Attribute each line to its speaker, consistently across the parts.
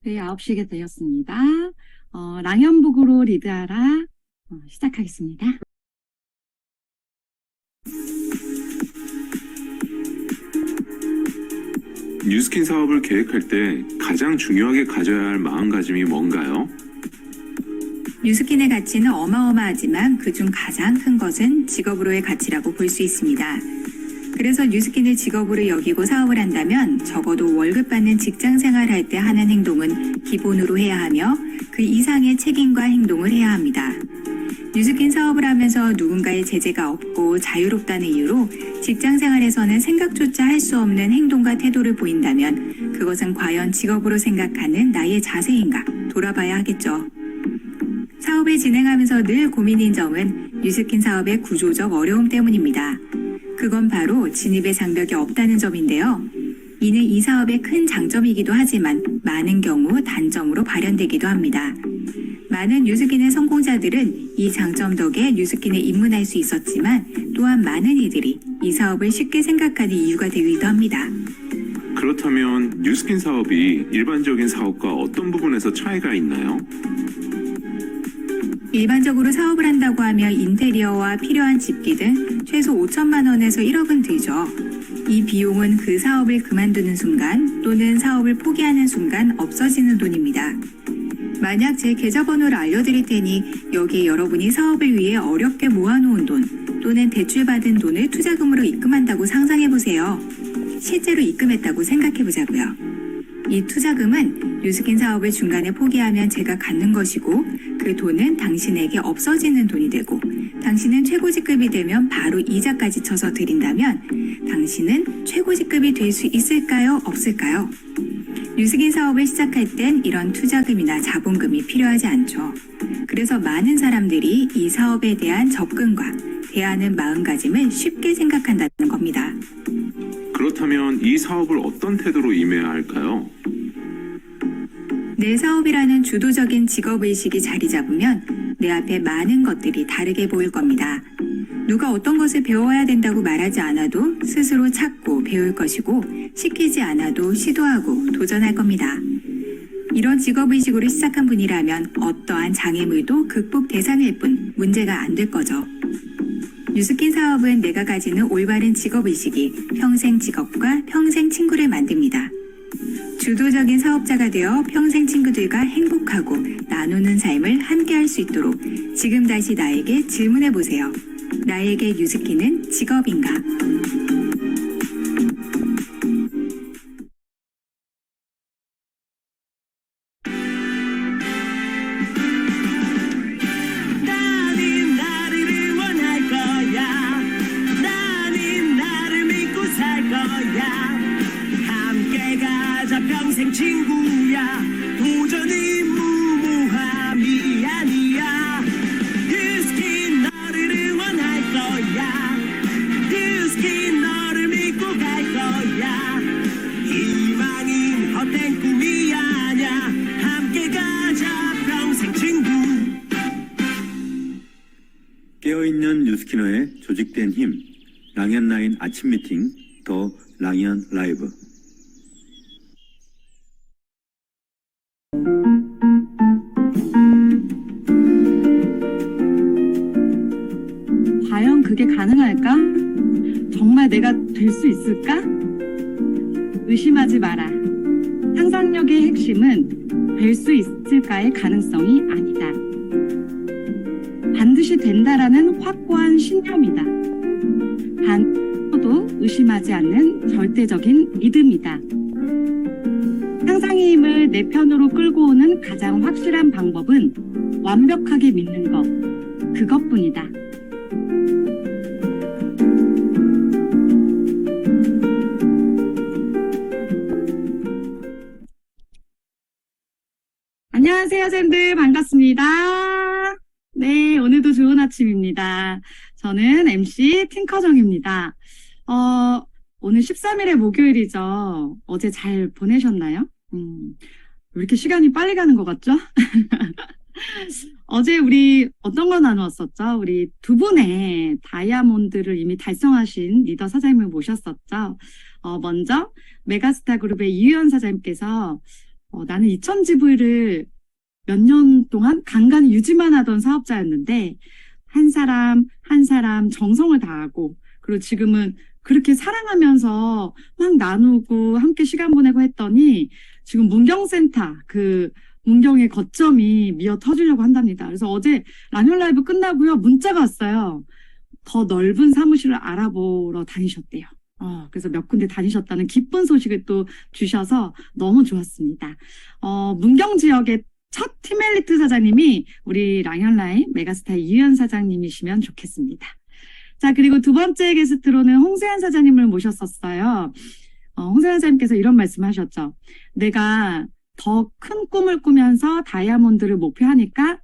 Speaker 1: 네, 9시가 되었습니다. 랑연북으로 리드하라 시작하겠습니다.
Speaker 2: 뉴스킨 사업을 계획할 때 가장 중요하게 가져야 할 마음가짐이 뭔가요?
Speaker 3: 뉴스킨의 가치는 어마어마하지만 그중 가장 큰 것은 직업으로의 가치라고 볼 수 있습니다. 그래서 뉴스킨을 직업으로 여기고 사업을 한다면 적어도 월급 받는 직장 생활할 때 하는 행동은 기본으로 해야 하며 그 이상의 책임과 행동을 해야 합니다. 뉴스킨 사업을 하면서 누군가의 제재가 없고 자유롭다는 이유로 직장 생활에서는 생각조차 할 수 없는 행동과 태도를 보인다면 그것은 과연 직업으로 생각하는 나의 자세인가 돌아봐야 하겠죠. 사업을 진행하면서 늘 고민인 점은 뉴스킨 사업의 구조적 어려움 때문입니다. 그건 바로 진입의 장벽이 없다는 점인데요. 이는 이 사업의 큰 장점이기도 하지만 많은 경우 단점으로 발현되기도 합니다. 많은 뉴스킨의 성공자들은 이 장점 덕에 뉴스킨에 입문할 수 있었지만 또한 많은 이들이 이 사업을 쉽게 생각하는 이유가 되기도 합니다.
Speaker 2: 그렇다면 뉴스킨 사업이 일반적인 사업과 어떤 부분에서 차이가 있나요?
Speaker 3: 일반적으로 사업을 한다고 하면 인테리어와 필요한 집기 등 최소 5천만 원에서 1억은 들죠. 이 비용은 그 사업을 그만두는 순간 또는 사업을 포기하는 순간 없어지는 돈입니다. 만약 제 계좌번호를 알려드릴 테니 여기에 여러분이 사업을 위해 어렵게 모아놓은 돈 또는 대출받은 돈을 투자금으로 입금한다고 상상해보세요. 실제로 입금했다고 생각해보자고요. 이 투자금은 뉴스킨 사업을 중간에 포기하면 제가 갖는 것이고 그 돈은 당신에게 없어지는 돈이 되고 당신은 최고직급이 되면 바로 이자까지 쳐서 드린다면 당신은 최고직급이 될 수 있을까요? 없을까요? 뉴스킨 사업을 시작할 땐 이런 투자금이나 자본금이 필요하지 않죠. 그래서 많은 사람들이 이 사업에 대한 접근과 대하는 마음가짐을 쉽게 생각한다는 겁니다.
Speaker 2: 그렇다면 이 사업을 어떤 태도로 임해야 할까요?
Speaker 3: 내 사업이라는 주도적인 직업의식이 자리 잡으면 내 앞에 많은 것들이 다르게 보일 겁니다. 누가 어떤 것을 배워야 된다고 말하지 않아도 스스로 찾고 배울 것이고 시키지 않아도 시도하고 도전할 겁니다. 이런 직업의식으로 시작한 분이라면 어떠한 장애물도 극복 대상일 뿐 문제가 안 될 거죠. 뉴스킨 사업은 내가 가지는 올바른 직업의식이 평생 직업과 평생 친구를 만듭니다. 주도적인 사업자가 되어 평생 친구들과 행복하고 나누는 삶을 함께 할 수 있도록 지금 다시 나에게 질문해 보세요. 나에게 뉴스킨은 직업인가?
Speaker 4: 나는 나를 응원할 거야. 나는 나를 믿고 살 거야. 함께 가자 평생 친구야. 도전은 무모함이 아니야. 뉴스킨 너를 응원할 거야. 뉴스킨 너를 믿고 갈 거야. 희망은 헛된 꿈이 아냐. 함께 가자 평생 친구.
Speaker 5: 깨어있는 뉴스키너의 조직된 힘, 랑연9 아침 미팅, 더 랑연 라이브.
Speaker 1: 과연 그게 가능할까? 정말 내가 될 수 있을까? 의심하지 마라. 상상력의 핵심은 될 수 있을까의 가능성이 아니다. 반드시 된다라는 확고한 신념이다. 단도 의심하지 않는 절대적인 믿음이다. 상상의 힘을 내 편으로 끌고 오는 가장 확실한 방법은 완벽하게 믿는 것, 그것뿐이다. 안녕하세요, 쌤들. 반갑습니다. 네, 오늘도 좋은 아침입니다. 저는 MC 팅커정입니다. 오늘 13일의 목요일이죠. 어제 잘 보내셨나요? 왜 이렇게 시간이 빨리 가는 것 같죠? 어제 우리 어떤 거 나누었었죠? 우리 두 분의 다이아몬드를 이미 달성하신 리더 사장님을 모셨었죠. 먼저 메가스타 그룹의 이유연 사장님께서 나는 2,000집을 몇 년 동안 간간히 유지만 하던 사업자였는데, 한 사람 한 사람 정성을 다하고, 그리고 지금은 그렇게 사랑하면서 막 나누고 함께 시간 보내고 했더니, 지금 문경센터, 문경의 거점이 미어 터지려고 한답니다. 그래서 어제 라디오 라이브 끝나고요, 문자가 왔어요. 더 넓은 사무실을 알아보러 다니셨대요. 그래서 몇 군데 다니셨다는 기쁜 소식을 또 주셔서 너무 좋았습니다. 문경 지역의 첫 팀엘리트 사장님이 우리 랑현라인 메가스타 이유연 사장님이시면 좋겠습니다. 자, 그리고 두 번째 게스트로는 홍세현 사장님을 모셨었어요. 홍세현 사장님께서 이런 말씀을 하셨죠. 내가 더 큰 꿈을 꾸면서 다이아몬드를 목표하니까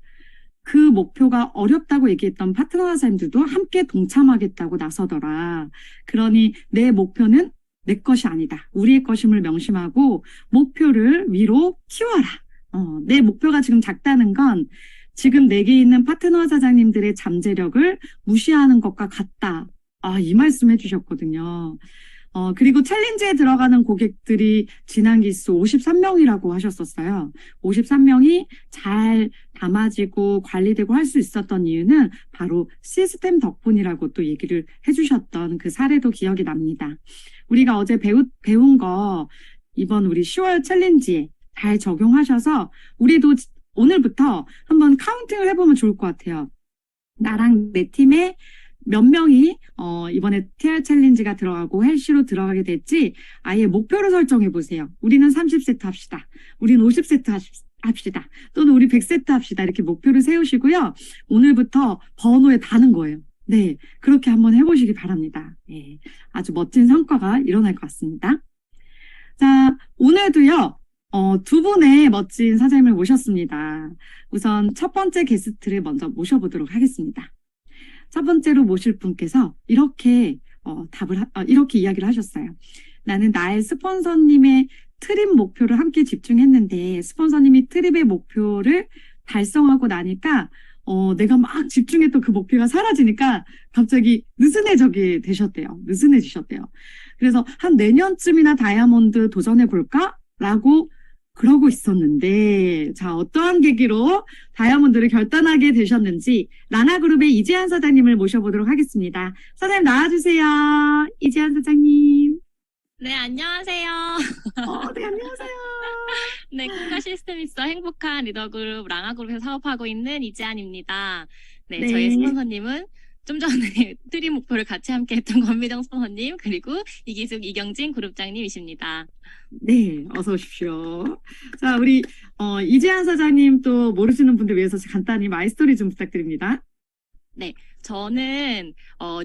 Speaker 1: 그 목표가 어렵다고 얘기했던 파트너 사장님들도 함께 동참하겠다고 나서더라. 그러니 내 목표는 내 것이 아니다. 우리의 것임을 명심하고 목표를 위로 키워라. 내 목표가 지금 작다는 건 지금 내게 있는 파트너 사장님들의 잠재력을 무시하는 것과 같다. 이 말씀 해주셨거든요. 그리고 챌린지에 들어가는 고객들이 지난 기수 53명이라고 하셨었어요. 53명이 잘 담아지고 관리되고 할 수 있었던 이유는 바로 시스템 덕분이라고 또 얘기를 해주셨던 그 사례도 기억이 납니다. 우리가 어제 배운 거 이번 우리 10월 챌린지에 잘 적용하셔서 우리도 오늘부터 한번 카운팅을 해보면 좋을 것 같아요. 나랑 내 팀에 몇 명이 이번에 TR 챌린지가 들어가고 헬시로 들어가게 될지 아예 목표를 설정해 보세요. 우리는 30세트 합시다. 우리는 50세트 합시다. 또는 우리 100세트 합시다. 이렇게 목표를 세우시고요. 오늘부터 번호에 다는 거예요. 네, 그렇게 한번 해보시기 바랍니다. 네, 아주 멋진 성과가 일어날 것 같습니다. 자, 오늘도요. 두 분의 멋진 사장님을 모셨습니다. 우선 첫 번째 게스트를 먼저 모셔보도록 하겠습니다. 첫 번째로 모실 분께서 이렇게 이렇게 이야기를 하셨어요. 나는 나의 스폰서님의 트립 목표를 함께 집중했는데 스폰서님이 트립의 목표를 달성하고 나니까 내가 막 집중했던 그 목표가 사라지니까 갑자기 느슨해지셨대요. 그래서 한 내년쯤이나 다이아몬드 도전해 볼까? 라고 그러고 있었는데, 자, 어떠한 계기로 다이아몬드를 결단하게 되셨는지, 라나그룹의 이재한 사장님을 모셔보도록 하겠습니다. 사장님 나와주세요. 이재한 사장님.
Speaker 6: 네, 안녕하세요.
Speaker 1: 네, 안녕하세요.
Speaker 6: 네, 꿈과 시스템이 있어 행복한 리더그룹 랑아그룹에서 사업하고 있는 이지안입니다. 네,
Speaker 1: 네.
Speaker 6: 저희 스폰서님은 좀 전에 트림 목표를 같이 함께 했던 권미정 스폰서님, 그리고 이기숙, 이경진 그룹장님이십니다.
Speaker 1: 네, 어서 오십시오. 자, 우리 이재한 사장님 또 모르시는 분들 위해서 간단히 마이스토리 좀 부탁드립니다.
Speaker 6: 저는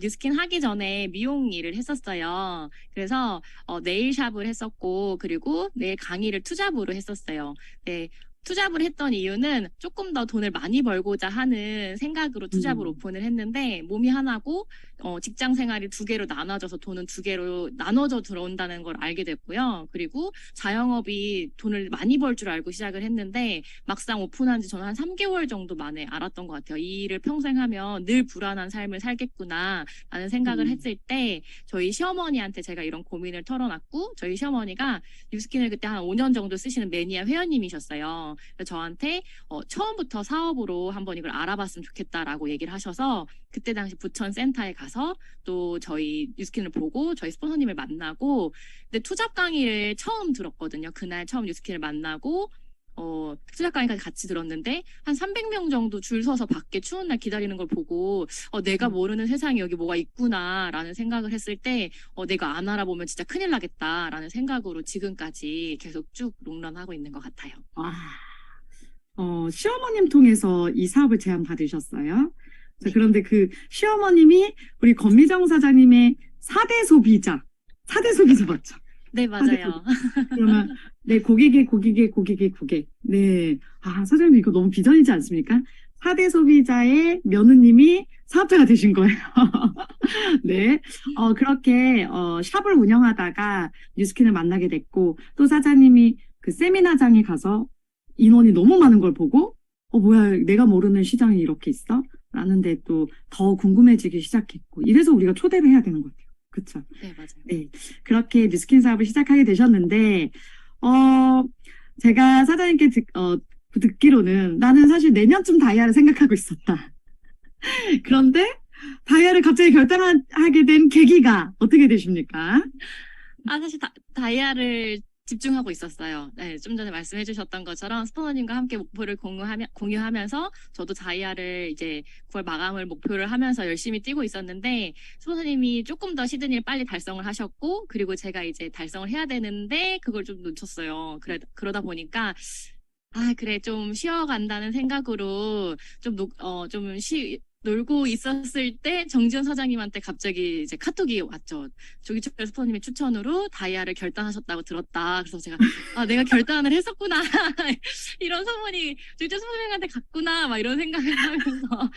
Speaker 6: 뉴스킨 하기 전에 미용 일을 했었어요. 그래서 네일샵을 했었고, 그리고 네일 강의를 투잡으로 했었어요. 네. 투잡을 했던 이유는 조금 더 돈을 많이 벌고자 하는 생각으로 투잡을 오픈을 했는데, 몸이 하나고 직장 생활이 두 개로 나눠져서 돈은 두 개로 나눠져 들어온다는 걸 알게 됐고요. 그리고 자영업이 돈을 많이 벌 줄 알고 시작을 했는데 막상 오픈한 지 저는 한 3개월 정도 만에 알았던 것 같아요. 이 일을 평생 하면 늘 불안한 삶을 살겠구나 라는 생각을 했을 때 저희 시어머니한테 제가 이런 고민을 털어놨고, 저희 시어머니가 뉴스킨을 그때 한 5년 정도 쓰시는 매니아 회원님이셨어요. 그래서 저한테 처음부터 사업으로 한번 이걸 알아봤으면 좋겠다라고 얘기를 하셔서 그때 당시 부천 센터에 가서 또 저희 뉴스킨을 보고 저희 스폰서님을 만나고, 근데 투잡 강의를 처음 들었거든요. 그날 처음 뉴스킨을 만나고 투잡 강의까지 같이 들었는데 한 300명 정도 줄 서서 밖에 추운 날 기다리는 걸 보고 내가 모르는 세상에 여기 뭐가 있구나라는 생각을 했을 때 내가 안 알아보면 진짜 큰일 나겠다라는 생각으로 지금까지 계속 쭉 롱런하고 있는 것 같아요.
Speaker 1: 시어머님 통해서 이 사업을 제안받으셨어요. 자, 그런데 그 시어머님이 우리 권미정 사장님의 4대 소비자 맞죠?
Speaker 6: 네, 맞아요.
Speaker 1: 그러면 네, 고객. 네. 사장님 이거 너무 비전이지 않습니까? 4대 소비자의 며느님이 사업자가 되신 거예요. 네. 그렇게 샵을 운영하다가 뉴스킨을 만나게 됐고, 또 사장님이 그 세미나장에 가서 인원이 너무 많은 걸 보고 뭐야, 내가 모르는 시장이 이렇게 있어? 라는데 또 더 궁금해지기 시작했고, 이래서 우리가 초대를 해야 되는 것 같아요. 그렇죠?
Speaker 6: 네, 맞아요.
Speaker 1: 네. 그렇게 뉴스킨 사업을 시작하게 되셨는데 제가 사장님께 듣기로는 나는 사실 내년쯤 다이아를 생각하고 있었다. 그런데 다이아를 갑자기 결단하게 된 계기가 어떻게 되십니까?
Speaker 6: 사실 다이아를 집중하고 있었어요. 네, 좀 전에 말씀해 주셨던 것처럼 스포너님과 함께 목표를 공유하면서 저도 다이아를 이제 9월 마감을 목표를 하면서 열심히 뛰고 있었는데 스포너님이 조금 더 시드니를 빨리 달성을 하셨고 그리고 제가 이제 달성을 해야 되는데 그걸 좀 놓쳤어요. 그러다 보니까 그래 좀 쉬어간다는 생각으로 놀고 있었을 때 정지현 사장님한테 갑자기 이제 카톡이 왔죠. 조기철 스포님의 추천으로 다이아를 결단하셨다고 들었다. 그래서 제가 내가 결단을 했었구나. 이런 소문이 조기철 스포님한테 갔구나. 막 이런 생각을 하면서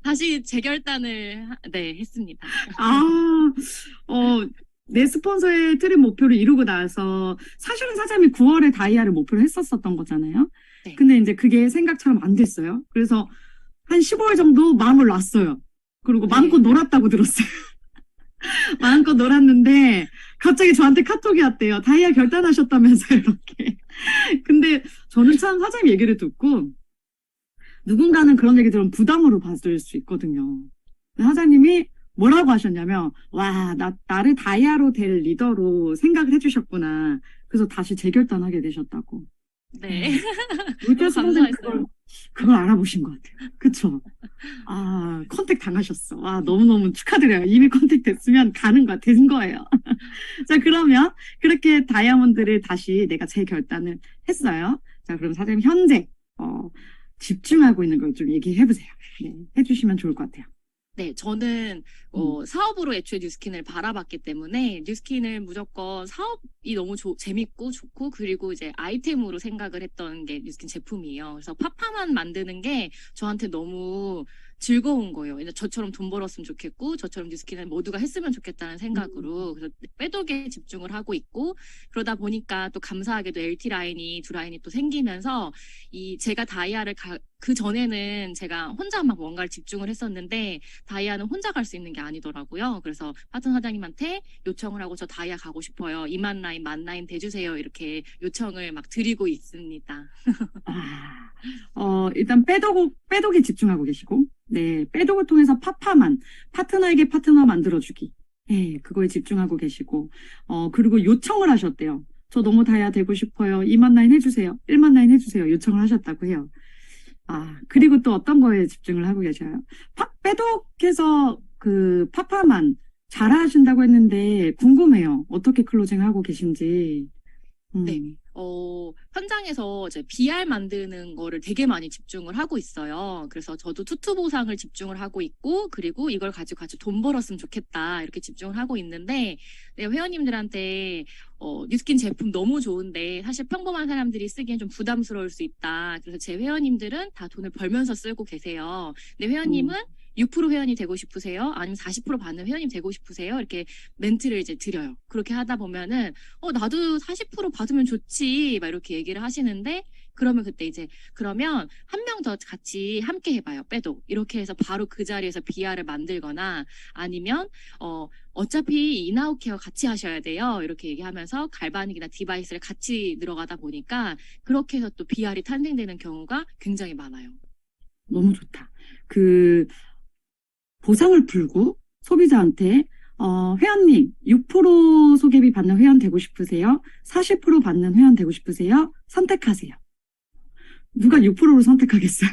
Speaker 6: 다시 재결단을 했습니다.
Speaker 1: 내 스폰서의 트림 목표를 이루고 나서 사실은 사장님이 9월에 다이아를 목표로 했었던 거잖아요.
Speaker 6: 네.
Speaker 1: 근데 이제 그게 생각처럼 안 됐어요. 그래서 한 15일 정도 마음을 놨어요. 그리고 마음껏 놀았다고 들었어요. 마음껏 놀았는데 갑자기 저한테 카톡이 왔대요. 다이아 결단하셨다면서요, 이렇게. 근데 저는 참 사장님 얘기를 듣고 누군가는 그런 얘기 들으면 부담으로 받을 수 있거든요. 근데 사장님이 뭐라고 하셨냐면 나를 다이아로 될 리더로 생각을 해주셨구나. 그래서 다시 재결단하게 되셨다고.
Speaker 6: 네.
Speaker 1: 감사했어요. 그걸 알아보신 것 같아요. 그쵸? 컨택 당하셨어. 너무너무 축하드려요. 이미 컨택 됐으면 된 거예요. 자, 그러면 그렇게 다이아몬드를 다시 내가 재결단을 했어요. 자, 그럼 사장님 현재, 집중하고 있는 걸 좀 얘기해 보세요. 네, 해주시면 좋을 것 같아요.
Speaker 6: 네, 저는 사업으로 애초에 뉴스킨을 바라봤기 때문에 뉴스킨을 무조건 사업이 너무 재밌고 좋고 그리고 이제 아이템으로 생각을 했던 게 뉴스킨 제품이에요. 그래서 파파만 만드는 게 저한테 너무 즐거운 거예요. 저처럼 돈 벌었으면 좋겠고 저처럼 뉴스킨을 모두가 했으면 좋겠다는 생각으로 그래서 빼독에 집중을 하고 있고 그러다 보니까 또 감사하게도 LT 라인이 두 라인이 또 생기면서 제가 다이아를 그 전에는 제가 혼자 막 뭔가를 집중을 했었는데 다이아는 혼자 갈 수 있는 게 아니더라고요. 그래서 파트너 사장님한테 요청을 하고 저 다이아 가고 싶어요. 2만 라인, 1만 라인 대주세요. 이렇게 요청을 막 드리고 있습니다.
Speaker 1: 일단 빼독에 집중하고 계시고, 네, 빼독을 통해서 파트너에게 파트너 만들어주기. 네, 그거에 집중하고 계시고, 그리고 요청을 하셨대요. 저 너무 다이아 되고 싶어요. 2만 라인 해주세요. 1만 라인 해주세요. 요청을 하셨다고 해요. 그리고 또 어떤 거에 집중을 하고 계셔요? 빼독해서 파파만 잘하신다고 했는데 궁금해요. 어떻게 클로징하고 계신지.
Speaker 6: 네. 현장에서 이제 BR 만드는 거를 되게 많이 집중을 하고 있어요. 그래서 저도 투투 보상을 집중을 하고 있고, 그리고 이걸 가지고 같이 돈 벌었으면 좋겠다. 이렇게 집중을 하고 있는데, 내가 회원님들한테, 뉴스킨 제품 너무 좋은데, 사실 평범한 사람들이 쓰기엔 좀 부담스러울 수 있다. 그래서 제 회원님들은 다 돈을 벌면서 쓰고 계세요. 근데 회원님은 6% 회원이 되고 싶으세요? 아니면 40% 받는 회원님 되고 싶으세요? 이렇게 멘트를 이제 드려요. 그렇게 하다 보면은, 나도 40% 받으면 좋지. 막 이렇게 얘기를 하시는데, 그러면 그때 이제, 그러면 한 명 더 같이 함께 해봐요. 빼도. 이렇게 해서 바로 그 자리에서 BR을 만들거나, 아니면, 어차피 인아웃 케어 같이 하셔야 돼요. 이렇게 얘기하면서 갈바닉이나 디바이스를 같이 들어가다 보니까, 그렇게 해서 또 BR이 탄생되는 경우가 굉장히 많아요.
Speaker 1: 너무 좋다. 보상을 풀고 소비자한테 회원님 6% 소개비 받는 회원 되고 싶으세요? 40% 받는 회원 되고 싶으세요? 선택하세요. 누가 6%를 선택하겠어요?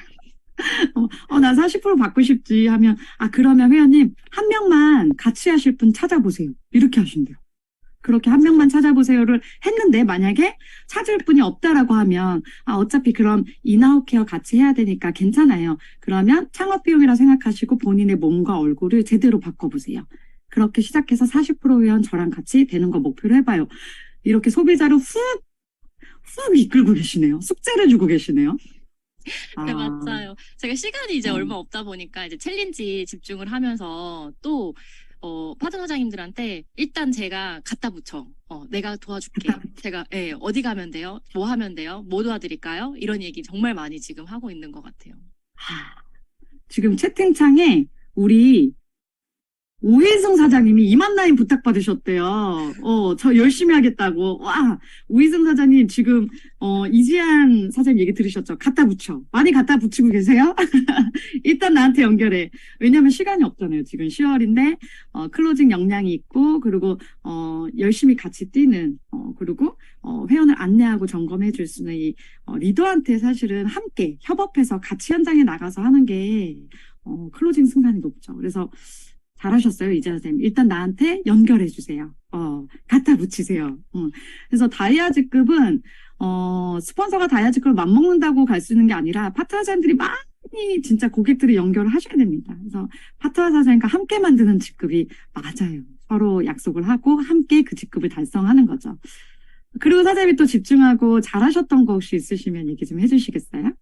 Speaker 1: 나 40% 받고 싶지 하면 그러면 회원님 한 명만 같이 하실 분 찾아보세요. 이렇게 하신대요. 그렇게 한 명만 찾아보세요를 했는데 만약에 찾을 분이 없다라고 하면 어차피 그럼 인아웃 케어 같이 해야 되니까 괜찮아요. 그러면 창업 비용이라 생각하시고 본인의 몸과 얼굴을 제대로 바꿔보세요. 그렇게 시작해서 40% 회원 저랑 같이 되는 거 목표로 해봐요. 이렇게 소비자를 훅 이끌고 계시네요. 숙제를 주고 계시네요.
Speaker 6: 네, 맞아요. 제가 시간이 이제 얼마 없다 보니까 이제 챌린지 집중을 하면서 또 파트너 사장님들한테 일단 제가 갖다 붙여. 내가 도와줄게. 제가 어디 가면 돼요? 뭐 하면 돼요? 뭐 도와드릴까요? 이런 얘기 정말 많이 지금 하고 있는 것 같아요.
Speaker 1: 지금 채팅창에 우리 우희승 사장님이 2만 라인 부탁받으셨대요. 저 열심히 하겠다고. 와, 우희승 사장님 지금, 이지한 사장님 얘기 들으셨죠? 갖다 붙여. 많이 갖다 붙이고 계세요? 일단 나한테 연결해. 왜냐면 시간이 없잖아요. 지금 10월인데, 클로징 역량이 있고, 그리고, 열심히 같이 뛰는, 그리고, 회원을 안내하고 점검해 줄 수 있는 이, 리더한테 사실은 함께 협업해서 같이 현장에 나가서 하는 게, 클로징 승산이 높죠. 그래서, 잘하셨어요, 이재현 선생님. 일단 나한테 연결해 주세요. 갖다 붙이세요. 그래서 다이아즈급은, 스폰서가 다이아즈급을 맞먹는다고 갈 수 있는 게 아니라 파트너 사장님들이 많이 진짜 고객들이 연결을 하셔야 됩니다. 그래서 파트너 사장님과 함께 만드는 직급이 맞아요. 서로 약속을 하고 함께 그 직급을 달성하는 거죠. 그리고 사장님이 또 집중하고 잘하셨던 거 혹시 있으시면 얘기 좀 해주시겠어요?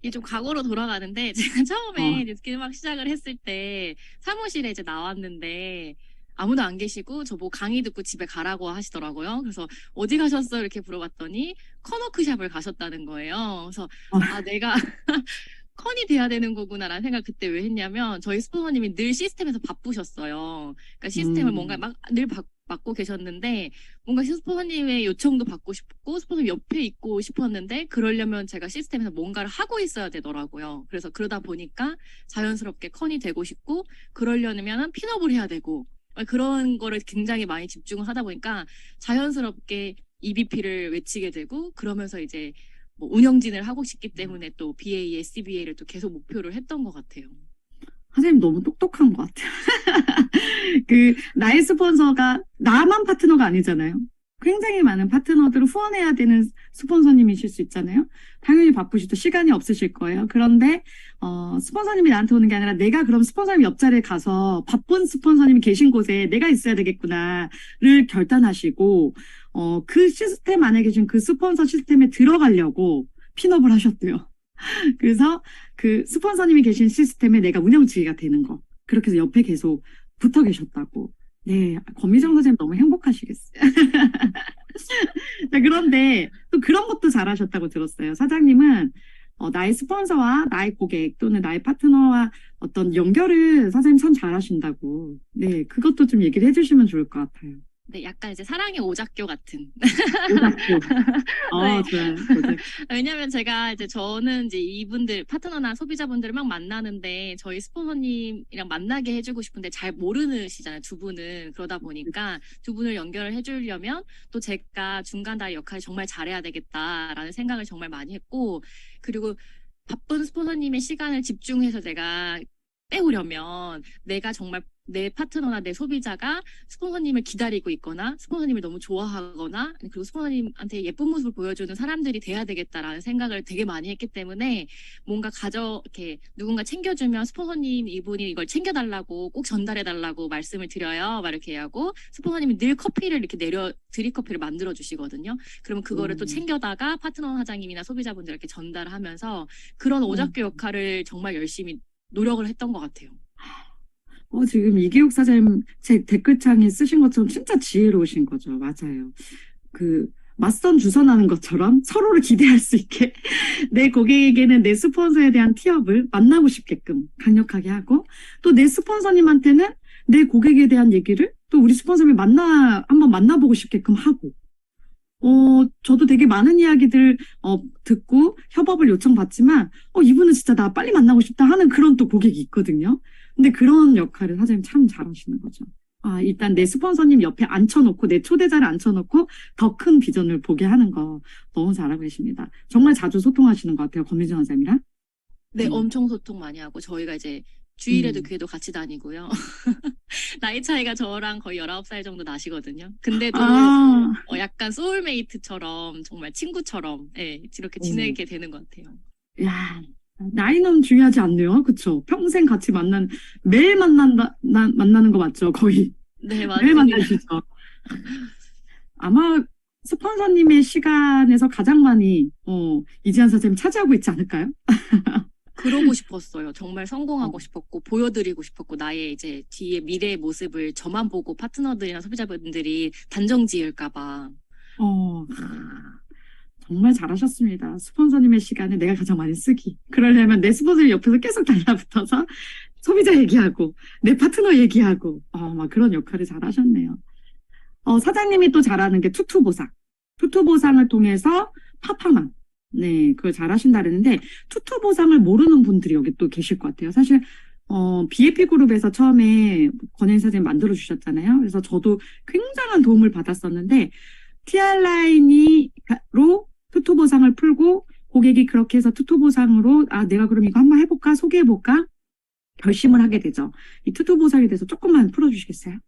Speaker 6: 이게 좀 과거로 돌아가는데 제가 처음에 뉴스키는 막 시작을 했을 때 사무실에 이제 나왔는데 아무도 안 계시고 저보고 강의 듣고 집에 가라고 하시더라고요. 그래서 어디 가셨어요? 이렇게 물어봤더니 커너크샵을 가셨다는 거예요. 그래서 내가 컨이 돼야 되는 거구나라는 생각 그때 왜 했냐면 저희 스폰서님이 늘 시스템에서 바쁘셨어요. 그러니까 시스템을 뭔가 막 늘 맡고 계셨는데 뭔가 스폰서님의 요청도 받고 싶고 스폰서님 옆에 있고 싶었는데 그러려면 제가 시스템에서 뭔가를 하고 있어야 되더라고요. 그래서 그러다 보니까 자연스럽게 컨이 되고 싶고 그러려면 핀업을 해야 되고 그런 거를 굉장히 많이 집중을 하다 보니까 자연스럽게 EBP를 외치게 되고 그러면서 이제 뭐 운영진을 하고 싶기 때문에 또 BA, SBA를 또 계속 목표를 했던 것 같아요.
Speaker 1: 선생님 너무 똑똑한 것 같아요. 나의 스폰서가 나만 파트너가 아니잖아요. 굉장히 많은 파트너들을 후원해야 되는 스폰서님이실 수 있잖아요. 당연히 바쁘시죠. 시간이 없으실 거예요. 그런데, 스폰서님이 나한테 오는 게 아니라 내가 그럼 스폰서님 옆자리에 가서 바쁜 스폰서님이 계신 곳에 내가 있어야 되겠구나를 결단하시고, 그 시스템 안에 계신 그 스폰서 시스템에 들어가려고 핀업을 하셨대요. 그래서 그 스폰서님이 계신 시스템에 내가 운영지휘가 되는 거. 그렇게 해서 옆에 계속 붙어 계셨다고. 네, 권미정 선생님 너무 행복하시겠어요. 자, 그런데 또 그런 것도 잘하셨다고 들었어요. 사장님은 나의 스폰서와 나의 고객 또는 나의 파트너와 어떤 연결을 사장님 참 잘하신다고. 네, 그것도 좀 얘기를 해주시면 좋을 것 같아요.
Speaker 6: 네, 약간 이제 사랑의 오작교 같은.
Speaker 1: 오작교.
Speaker 6: 네.
Speaker 1: 좋아요.
Speaker 6: 왜냐면 제가 이제 저는 이제 이분들, 파트너나 소비자분들을 막 만나는데 저희 스폰서님이랑 만나게 해주고 싶은데 잘 모르시잖아요, 두 분은. 그러다 보니까 두 분을 연결을 해주려면 또 제가 중간 다이 역할을 정말 잘해야 되겠다라는 생각을 정말 많이 했고, 그리고 바쁜 스폰서님의 시간을 집중해서 제가 때우려면 내가 정말 내 파트너나 내 소비자가 스폰서님을 기다리고 있거나 스폰서님을 너무 좋아하거나 그리고 스폰서님한테 예쁜 모습을 보여주는 사람들이 돼야 되겠다라는 생각을 되게 많이 했기 때문에 뭔가 이렇게 누군가 챙겨주면 스폰서님 이분이 이걸 챙겨달라고 꼭 전달해달라고 말씀을 드려요. 막 이렇게 하고 스폰서님이 늘 커피를 이렇게 드립커피를 만들어 주시거든요. 그러면 그거를 또 챙겨다가 파트너 사장님이나 소비자분들에게 전달하면서 그런 오작교 역할을 정말 열심히 노력을 했던 것 같아요.
Speaker 1: 지금 이기욱 사장님 제 댓글창에 쓰신 것처럼 진짜 지혜로우신 거죠. 맞아요. 맞선 주선하는 것처럼 서로를 기대할 수 있게 내 고객에게는 내 스폰서에 대한 티업을 만나고 싶게끔 강력하게 하고 또 내 스폰서님한테는 내 고객에 대한 얘기를 또 우리 스폰서님이 한번 만나보고 싶게끔 하고 저도 되게 많은 이야기들 듣고 협업을 요청받지만 이분은 진짜 나 빨리 만나고 싶다 하는 그런 또 고객이 있거든요. 근데 그런 역할을 사장님 참 잘하시는 거죠. 일단 내 스폰서님 옆에 앉혀놓고 내 초대자를 앉혀놓고 더 큰 비전을 보게 하는 거 너무 잘하고 계십니다. 정말 자주 소통하시는 것 같아요. 권미정 원장님이랑.
Speaker 6: 네, 엄청 소통 많이 하고 저희가 이제 주일에도 교회도 같이 다니고요. 나이 차이가 저랑 거의 19살 정도 나시거든요. 근데도 약간 소울메이트처럼 정말 친구처럼 이렇게 지내게 되는 것 같아요.
Speaker 1: 야, 나이는 중요하지 않네요. 그쵸? 평생 같이 매일 만나는 거 맞죠? 거의.
Speaker 6: 네, 맞아요.
Speaker 1: 매일 만나시죠. 아마 스폰서님의 시간에서 가장 많이 이지한 선생님 차지하고 있지 않을까요?
Speaker 6: 그러고 싶었어요. 정말 성공하고 싶었고 보여드리고 싶었고 나의 이제 뒤에 미래의 모습을 저만 보고 파트너들이나 소비자분들이 단정 지을까 봐.
Speaker 1: 정말 잘하셨습니다. 스폰서님의 시간에 내가 가장 많이 쓰기. 그러려면 내 스폰서님 옆에서 계속 달라붙어서 소비자 얘기하고, 내 파트너 얘기하고, 막 그런 역할을 잘 하셨네요. 사장님이 또 잘하는 게 투투보상. 투투보상을 통해서 파파만. 네, 그걸 잘 하신다 그랬는데, 투투보상을 모르는 분들이 여기 또 계실 것 같아요. 사실, BAP 그룹에서 처음에 권혜인 사장님 만들어 주셨잖아요. 그래서 저도 굉장한 도움을 받았었는데, TR라인으로 투투보상을 풀고, 고객이 그렇게 해서 투투보상으로, 내가 그럼 이거 한번 해볼까? 소개해볼까? 결심을 하게 되죠. 이 투투보상에 대해서 조금만 풀어주시겠어요?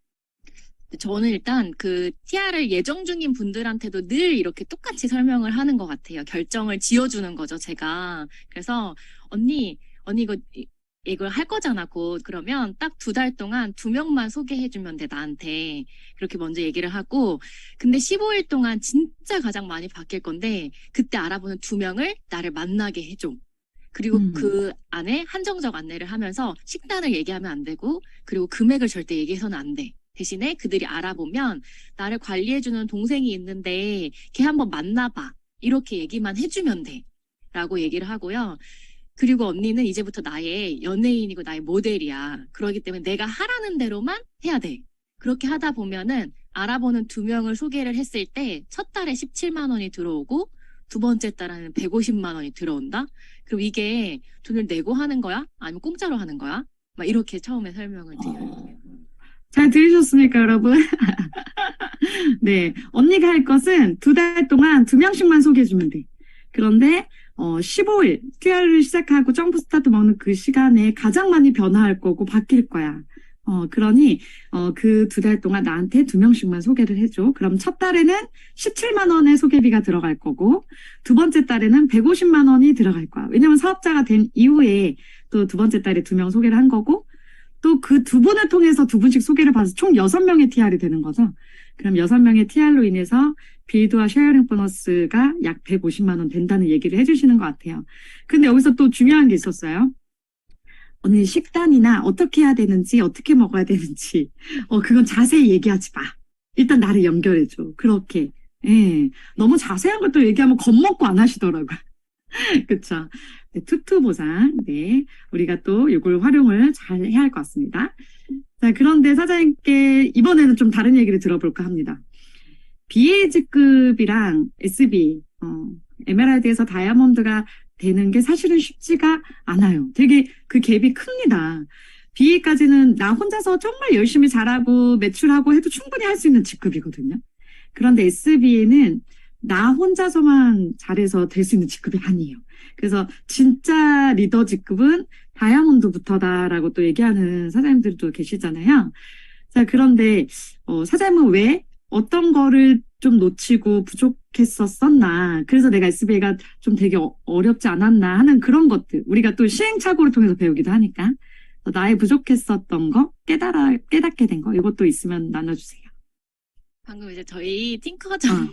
Speaker 6: 저는 일단 그 TR을 예정 중인 분들한테도 늘 이렇게 똑같이 설명을 하는 것 같아요. 결정을 지어주는 거죠, 제가. 그래서 언니 이걸 할 거잖아, 곧. 그러면 딱 2달 동안 2명만 소개해주면 돼, 나한테. 그렇게 먼저 얘기를 하고. 근데 15일 동안 진짜 가장 많이 바뀔 건데, 그때 알아보는 2명을 나를 만나게 해줘. 그리고 그 안에 한정적 안내를 하면서 식단을 얘기하면 안 되고, 그리고 금액을 절대 얘기해서는 안 돼. 대신에 그들이 알아보면 나를 관리해주는 동생이 있는데 걔 한번 만나봐. 이렇게 얘기만 해주면 돼. 라고 얘기를 하고요. 그리고 언니는 이제부터 나의 연예인이고 나의 모델이야. 그렇기 때문에 내가 하라는 대로만 해야 돼. 그렇게 하다 보면은 알아보는 2명을 소개를 했을 때 첫 달에 17만 원이 들어오고 2번째 달에는 150만 원이 들어온다. 그럼 이게 돈을 내고 하는 거야? 아니면 공짜로 하는 거야? 막 이렇게 처음에 설명을 드려요.
Speaker 1: 잘 들으셨습니까, 여러분? 네. 언니가 할 것은 2달 동안 2명씩만 소개해주면 돼. 그런데, 15일, TR을 시작하고 점프 스타트 먹는 그 시간에 가장 많이 변화할 거고 바뀔 거야. 그러니, 그 2달 동안 나한테 2명씩만 소개를 해줘. 그럼 첫 달에는 17만 원의 소개비가 들어갈 거고, 2번째 달에는 150만 원이 들어갈 거야. 왜냐면 사업자가 된 이후에 또 2번째 달에 2명 소개를 한 거고, 또 그 2분을 통해서 2분씩 소개를 받아서 총 6명의 TR이 되는 거죠. 그럼 6명의 TR로 인해서 빌드와 쉐어링 보너스가 약 150만 원 된다는 얘기를 해주시는 것 같아요. 근데 여기서 또 중요한 게 있었어요. 언니 식단이나 어떻게 해야 되는지, 어떻게 먹어야 되는지, 그건 자세히 얘기하지 마. 일단 나를 연결해줘. 그렇게. 예. 너무 자세한 것도 얘기하면 겁먹고 안 하시더라고요. 그쵸. 네, 투투보상. 네. 우리가 또 이걸 활용을 잘 해야 할 것 같습니다. 자, 그런데 사장님께 이번에는 좀 다른 얘기를 들어볼까 합니다. BAG급이랑 SB, 에메랄드에서 다이아몬드가 되는 게 사실은 쉽지가 않아요. 되게 그 갭이 큽니다. BA까지는 나 혼자서 정말 열심히 잘하고 매출하고 해도 충분히 할 수 있는 직급이거든요. 그런데 SB에는 나 혼자서만 잘해서 될 수 있는 직급이 아니에요. 그래서 진짜 리더 직급은 다이아몬드부터다라고 또 얘기하는 사장님들도 계시잖아요. 자, 그런데 사장님은 왜 어떤 거를 좀 놓치고 부족했었나, 그래서 내가 SBA가 좀 되게 어렵지 않았나 하는 그런 것들, 우리가 또 시행착오를 통해서 배우기도 하니까 나의 부족했었던 거, 깨닫게 된 거, 이것도 있으면 나눠주세요.
Speaker 6: 방금 이제 저희 팅커장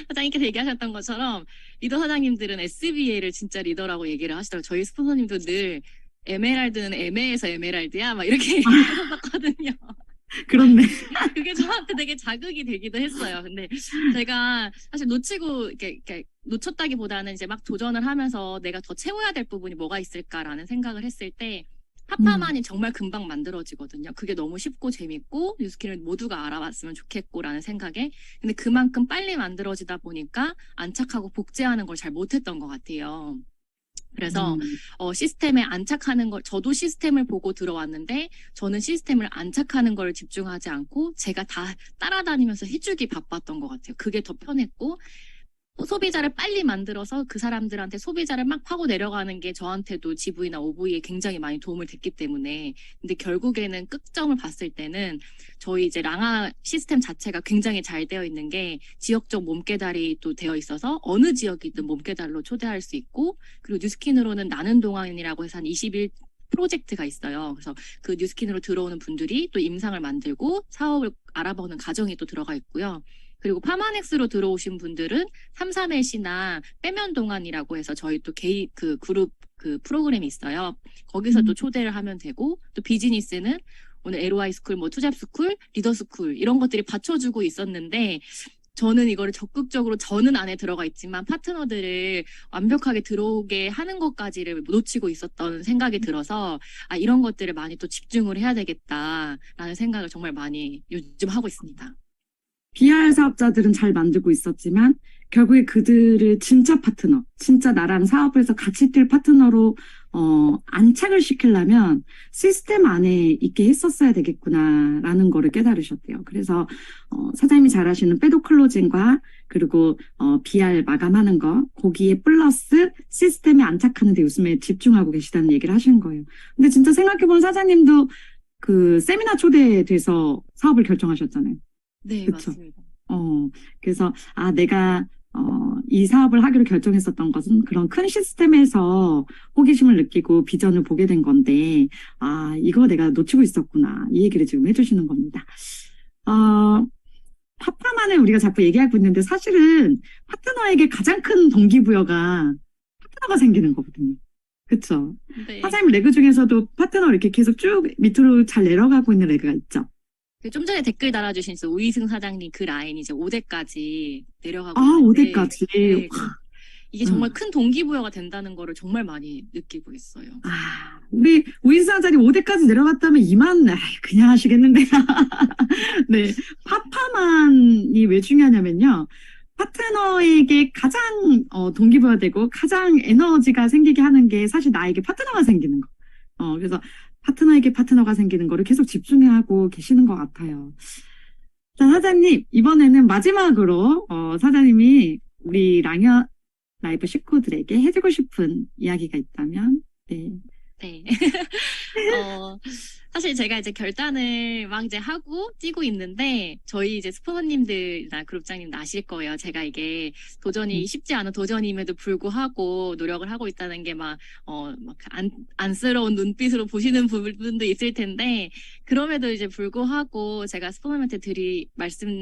Speaker 6: 사장님께서 얘기하셨던 것처럼 리더 사장님들은 SBA를 진짜 리더라고 얘기를 하시더라고요. 저희 스폰서님도 늘 에메랄드는 애매해서 에메랄드야 막 이렇게 얘기하셨거든요.
Speaker 1: 그렇네.
Speaker 6: 그게 저한테 되게 자극이 되기도 했어요. 근데 제가 사실 이렇게 놓쳤다기보다는 이제 막 도전을 하면서 내가 더 채워야 될 부분이 뭐가 있을까라는 생각을 했을 때 파파만이 정말 금방 만들어지거든요. 그게 너무 쉽고 재밌고 뉴스킨을 모두가 알아봤으면 좋겠고라는 생각에. 근데 그만큼 빨리 만들어지다 보니까 안착하고 복제하는 걸 잘 못했던 것 같아요. 그래서 시스템에 안착하는 걸, 저도 시스템을 보고 들어왔는데 저는 시스템을 안착하는 걸 집중하지 않고 제가 다 따라다니면서 해주기 바빴던 것 같아요. 그게 더 편했고, 소비자를 빨리 만들어서 그 사람들한테 소비자를 막 파고 내려가는 게 저한테도 GV나 OV에 굉장히 많이 도움을 됐기 때문에. 근데 결국에는 끝점을 봤을 때는 저희 이제 랑아 시스템 자체가 굉장히 잘 되어 있는 게 지역적 몸깨달이 또 되어 있어서 어느 지역이든 몸깨달로 초대할 수 있고, 그리고 뉴스킨으로는 나는 동안이라고 해서 한 20일 프로젝트가 있어요. 그래서 그 뉴스킨으로 들어오는 분들이 또 임상을 만들고 사업을 알아보는 과정이 또 들어가 있고요. 그리고 파마넥스로 들어오신 분들은 3.3LC나 빼면 동안이라고 해서 저희 또 그룹 프로그램이 있어요. 거기서 또 초대를 하면 되고, 또 비즈니스는 오늘 LOI 스쿨, 투잡 스쿨, 리더 스쿨 이런 것들이 받쳐주고 있었는데 저는 이거를 적극적으로 저는 안에 들어가 있지만 파트너들을 완벽하게 들어오게 하는 것까지를 놓치고 있었던 생각이 들어서 이런 것들을 많이 또 집중을 해야 되겠다라는 생각을 정말 많이 요즘 하고 있습니다.
Speaker 1: BR 사업자들은 잘 만들고 있었지만 결국에 그들을 진짜 파트너, 진짜 나랑 사업을 해서 같이 뛸 파트너로 안착을 시키려면 시스템 안에 있게 했었어야 되겠구나라는 거를 깨달으셨대요. 그래서 사장님이 잘하시는 백도 클로징과 그리고 BR 마감하는 거 거기에 플러스 시스템에 안착하는 데 요즘에 집중하고 계시다는 얘기를 하시는 거예요. 근데 진짜 생각해보면 사장님도 그 세미나 초대돼서 사업을 결정하셨잖아요.
Speaker 6: 네,
Speaker 1: 그쵸.
Speaker 6: 맞습니다.
Speaker 1: 그래서 내가 이 사업을 하기로 결정했었던 것은 그런 큰 시스템에서 호기심을 느끼고 비전을 보게 된 건데, 이거 내가 놓치고 있었구나. 이 얘기를 지금 해주시는 겁니다. 파파만을 우리가 자꾸 얘기하고 있는데 사실은 파트너에게 가장 큰 동기부여가 파트너가 생기는 거거든요. 그쵸?
Speaker 6: 네.
Speaker 1: 사장님 레그 중에서도 파트너 이렇게 계속 쭉 밑으로 잘 내려가고 있는 레그가 있죠.
Speaker 6: 좀 전에 댓글 달아주신 우이승 사장님 그 라인이 이제 5대까지 내려가고 있는데
Speaker 1: 5대까지.
Speaker 6: 네, 이게 정말 큰 동기부여가 된다는 거를 정말 많이 느끼고 있어요.
Speaker 1: 우리 우인 사장님 5대까지 내려갔다면 2만 그냥 하시겠는데. 네, 파파만이 왜 중요하냐면요. 파트너에게 가장 동기부여되고 가장 에너지가 생기게 하는 게 사실 나에게 파트너가 생기는 거. 그래서 파트너에게 파트너가 생기는 거를 계속 집중하고 계시는 것 같아요. 자, 사장님, 이번에는 마지막으로, 사장님이 우리 랑연 라이브 식구들에게 해주고 싶은 이야기가 있다면, 네.
Speaker 6: 네. 사실 제가 이제 결단을 막 이제 하고 뛰고 있는데, 저희 이제 스포너님들이나 그룹장님도 아실 거예요. 제가 이게 도전이 쉽지 않은 도전임에도 불구하고 노력을 하고 있다는 게 안쓰러운 눈빛으로 보시는 부분도 있을 텐데, 그럼에도 이제 불구하고 제가 스포너님한테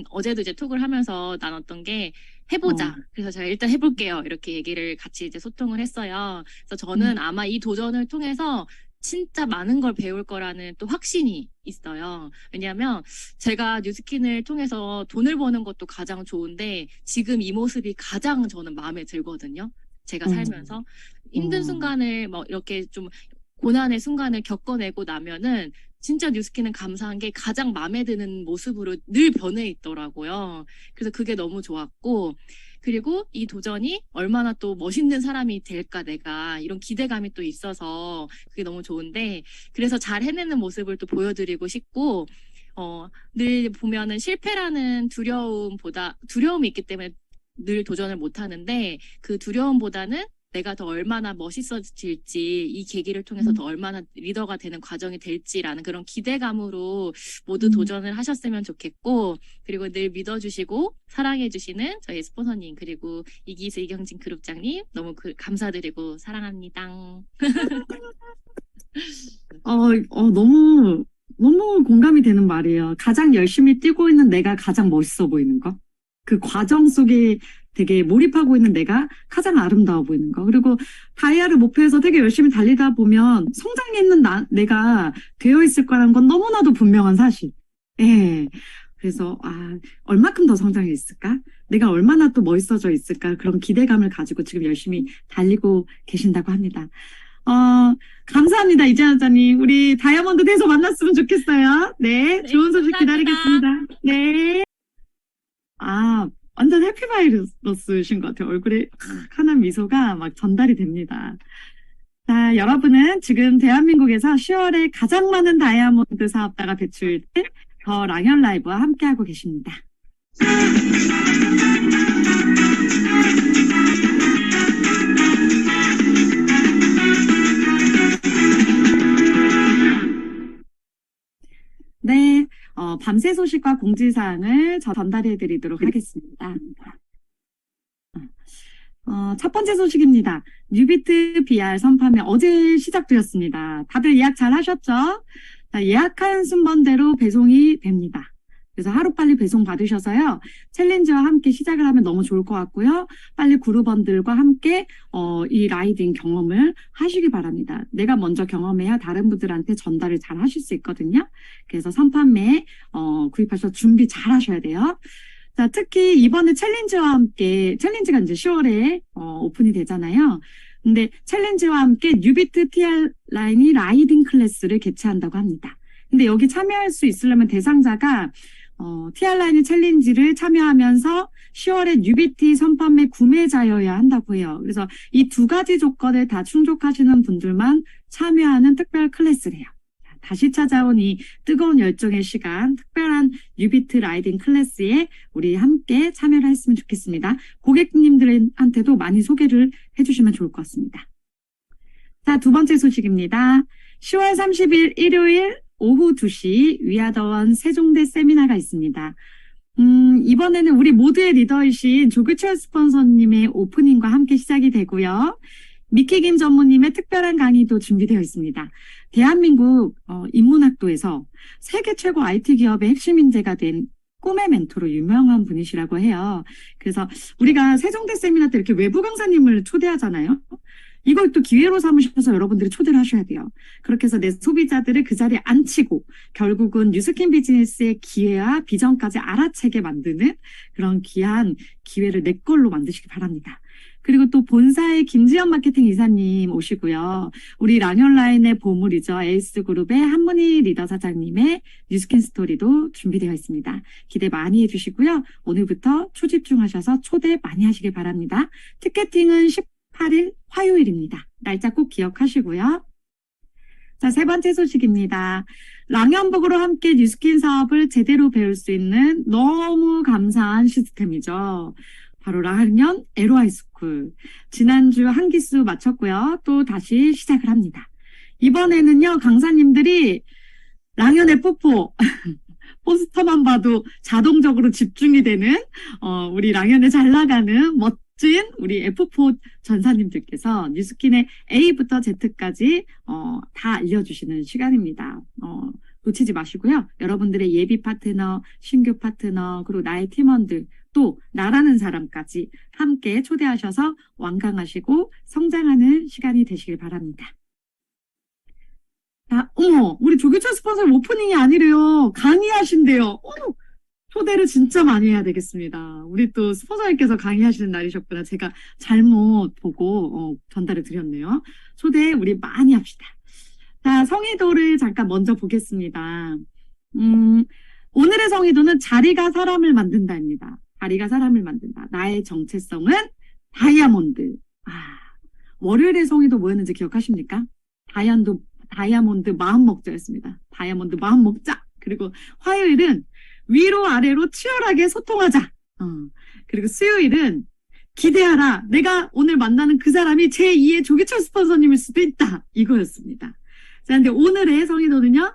Speaker 6: 어제도 이제 톡을 하면서 나눴던 게, 해보자. 그래서 제가 일단 해볼게요. 이렇게 얘기를 같이 이제 소통을 했어요. 그래서 저는 아마 이 도전을 통해서 진짜 많은 걸 배울 거라는 또 확신이 있어요. 왜냐하면 제가 뉴스킨을 통해서 돈을 버는 것도 가장 좋은데 지금 이 모습이 가장 저는 마음에 들거든요. 제가 살면서 힘든 순간을 이렇게 좀 고난의 순간을 겪어내고 나면은 진짜 뉴스킨은 감사한 게 가장 마음에 드는 모습으로 늘 변해 있더라고요. 그래서 그게 너무 좋았고, 그리고 이 도전이 얼마나 또 멋있는 사람이 될까 내가 이런 기대감이 또 있어서 그게 너무 좋은데, 그래서 잘 해내는 모습을 또 보여드리고 싶고, 늘 보면은 실패라는 두려움이 있기 때문에 늘 도전을 못 하는데, 그 두려움보다는 내가 더 얼마나 멋있어질지, 이 계기를 통해서 더 얼마나 리더가 되는 과정이 될지라는 그런 기대감으로 모두 도전을 하셨으면 좋겠고, 그리고 늘 믿어주시고 사랑해주시는 저희 스포너님, 그리고 이기수 이경진 그룹장님 너무 감사드리고 사랑합니다.
Speaker 1: 너무 공감이 되는 말이에요. 가장 열심히 뛰고 있는 내가 가장 멋있어 보이는 거. 그 과정 속에 되게 몰입하고 있는 내가 가장 아름다워 보이는 거. 그리고 다이아를 목표해서 되게 열심히 달리다 보면 성장했는 내가 되어 있을 거라는 건 너무나도 분명한 사실. 예. 그래서 얼마큼 더 성장해 있을까? 내가 얼마나 또 멋있어져 있을까? 그런 기대감을 가지고 지금 열심히 달리고 계신다고 합니다. 감사합니다, 이재하자님. 우리 다이아몬드 돼서 만났으면 좋겠어요. 네, 좋은 소식 기다리겠습니다. 네. 완전 해피바이러스신 것 같아요. 얼굴에 환한 미소가 막 전달이 됩니다. 자, 여러분은 지금 대한민국에서 10월에 가장 많은 다이아몬드 사업자가 배출된 더 랑연 라이브와 함께하고 계십니다. 네, 밤새 소식과 공지사항을 전달해 드리도록 하겠습니다. 첫 번째 소식입니다. 뉴비트 BR 선판매 어제 시작되었습니다. 다들 예약 잘 하셨죠? 자, 예약한 순번대로 배송이 됩니다. 그래서 하루빨리 배송 받으셔서요. 챌린지와 함께 시작을 하면 너무 좋을 것 같고요. 빨리 그룹원들과 함께 이 라이딩 경험을 하시기 바랍니다. 내가 먼저 경험해야 다른 분들한테 전달을 잘 하실 수 있거든요. 그래서 선판매 구입하셔서 준비 잘 하셔야 돼요. 자, 특히 이번에 챌린지와 함께, 챌린지가 이제 10월에 오픈이 되잖아요. 근데 챌린지와 함께 뉴비트 TR 라인이 라이딩 클래스를 개최한다고 합니다. 근데 여기 참여할 수 있으려면 대상자가 TR 라인 챌린지를 참여하면서 10월에 뉴비티 선판매 구매자여야 한다고 해요. 그래서 이 두 가지 조건을 다 충족하시는 분들만 참여하는 특별 클래스래요. 다시 찾아온 이 뜨거운 열정의 시간, 특별한 뉴비트 라이딩 클래스에 우리 함께 참여를 했으면 좋겠습니다. 고객님들한테도 많이 소개를 해주시면 좋을 것 같습니다. 자, 두 번째 소식입니다. 10월 30일 일요일 오후 2시 위아더원 세종대 세미나가 있습니다. 이번에는 우리 모두의 리더이신 조규철 스폰서님의 오프닝과 함께 시작이 되고요. 미키김 전무님의 특별한 강의도 준비되어 있습니다. 대한민국 인문학도에서 세계 최고 IT 기업의 핵심 인재가 된 꿈의 멘토로 유명한 분이시라고 해요. 그래서 우리가 세종대 세미나 때 이렇게 외부 강사님을 초대하잖아요. 이걸 또 기회로 삼으셔서 여러분들이 초대를 하셔야 돼요. 그렇게 해서 내 소비자들을 그 자리에 앉히고 결국은 뉴스킨 비즈니스의 기회와 비전까지 알아채게 만드는 그런 귀한 기회를 내 걸로 만드시기 바랍니다. 그리고 또 본사의 김지연 마케팅 이사님 오시고요. 우리 랑ion라인의 보물이죠. 에이스그룹의 한문희 리더 사장님의 뉴스킨 스토리도 준비되어 있습니다. 기대 많이 해주시고요. 오늘부터 초집중하셔서 초대 많이 하시길 바랍니다. 티켓팅은 18일 화요일입니다. 날짜 꼭 기억하시고요. 자, 세 번째 소식입니다. 랑ion북으로 함께 뉴스킨 사업을 제대로 배울 수 있는 너무 감사한 시스템이죠. 바로 랑연 LOI 스쿨. 지난주 한 기수 마쳤고요. 또 다시 시작을 합니다. 이번에는요, 강사님들이 랑연 F4 포스터만 봐도 자동적으로 집중이 되는 우리 랑연에 잘 나가는 멋진 우리 F4 전사님들께서 뉴스킨의 A부터 Z까지 다 알려주시는 시간입니다. 놓치지 마시고요. 여러분들의 예비 파트너, 신규 파트너, 그리고 나의 팀원들, 또 나라는 사람까지 함께 초대하셔서 완강하시고 성장하는 시간이 되시길 바랍니다. 자, 어머, 우리 조규철 스폰서 오프닝이 아니래요. 강의하신대요. 어머, 초대를 진짜 많이 해야 되겠습니다. 우리 또 스폰서님께서 강의하시는 날이셨구나. 제가 잘못 보고 전달을 드렸네요. 초대 우리 많이 합시다. 자, 성의도를 잠깐 먼저 보겠습니다. 오늘의 성의도는 자리가 사람을 만든다입니다. 자리가 사람을 만든다. 나의 정체성은 다이아몬드. 월요일의 성의도 뭐였는지 기억하십니까? 다이아몬드 마음 먹자였습니다. 다이아몬드 마음 먹자. 그리고 화요일은 위로 아래로 치열하게 소통하자. 그리고 수요일은 기대하라. 내가 오늘 만나는 그 사람이 제2의 조규철 스폰서님일 수도 있다. 이거였습니다. 자, 근데 오늘의 성의도는요.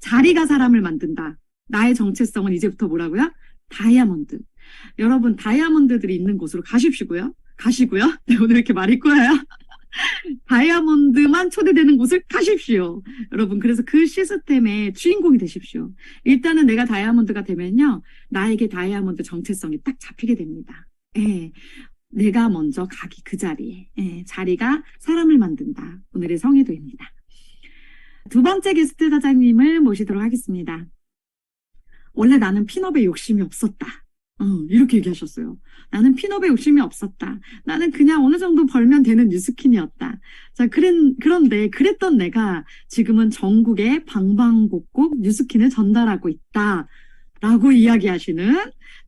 Speaker 1: 자리가 사람을 만든다. 나의 정체성은 이제부터 뭐라고요? 다이아몬드. 여러분, 다이아몬드들이 있는 곳으로 가시고요. 네, 오늘 이렇게 말이 꼬여요. 다이아몬드만 초대되는 곳을 가십시오. 여러분, 그래서 그 시스템의 주인공이 되십시오. 일단은 내가 다이아몬드가 되면요. 나에게 다이아몬드 정체성이 딱 잡히게 됩니다. 예. 내가 먼저 가기 그 자리에. 예. 자리가 사람을 만든다. 오늘의 성의도입니다. 두 번째 게스트 사장님을 모시도록 하겠습니다. 원래 나는 핀업에 욕심이 없었다. 이렇게 얘기하셨어요. 나는 핀업에 욕심이 없었다. 나는 그냥 어느 정도 벌면 되는 뉴스킨이었다. 자, 그런데 그랬던 내가 지금은 전국에 방방곡곡 뉴스킨을 전달하고 있다. 라고 이야기하시는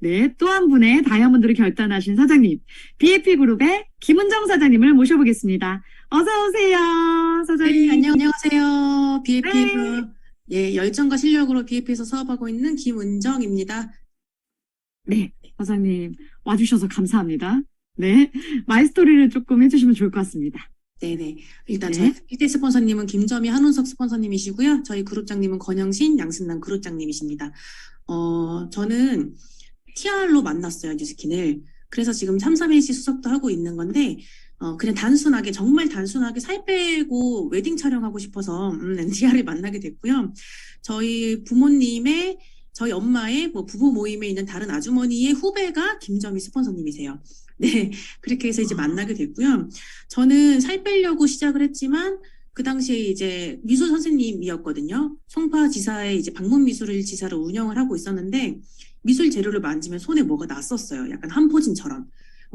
Speaker 1: 네, 또 한 분의 다이아몬드를 결단하신 사장님, BAP그룹의 김은정 사장님을 모셔보겠습니다. 어서 오세요, 사장님.
Speaker 7: 네, 안녕하세요. BAP그룹
Speaker 1: 네.
Speaker 7: 열정과 실력으로 BAP에서 사업하고 있는 김은정입니다.
Speaker 1: 네, 사장님 와주셔서 감사합니다. 네, 마이스토리를 조금 해주시면 좋을 것 같습니다.
Speaker 7: 네네. 일단
Speaker 1: 네.
Speaker 7: 저희 1대 스폰서님은 김점희 한운석 스폰서님이시고요. 저희 그룹장님은 권영신 양승남 그룹장님이십니다. 저는 TR로 만났어요, 뉴스킨을. 그래서 지금 331C 수석도 하고 있는 건데, 그냥 정말 단순하게 살 빼고 웨딩 촬영하고 싶어서 TR을 만나게 됐고요. 저희 엄마의 부부 모임에 있는 다른 아주머니의 후배가 김점희 스폰서님이세요. 네, 그렇게 해서 이제 만나게 됐고요. 저는 살 빼려고 시작을 했지만 그 당시에 이제 미술 선생님이었거든요. 송파지사에 이제 방문미술 지사를 운영을 하고 있었는데 미술 재료를 만지면 손에 뭐가 났었어요. 약간 한포진처럼.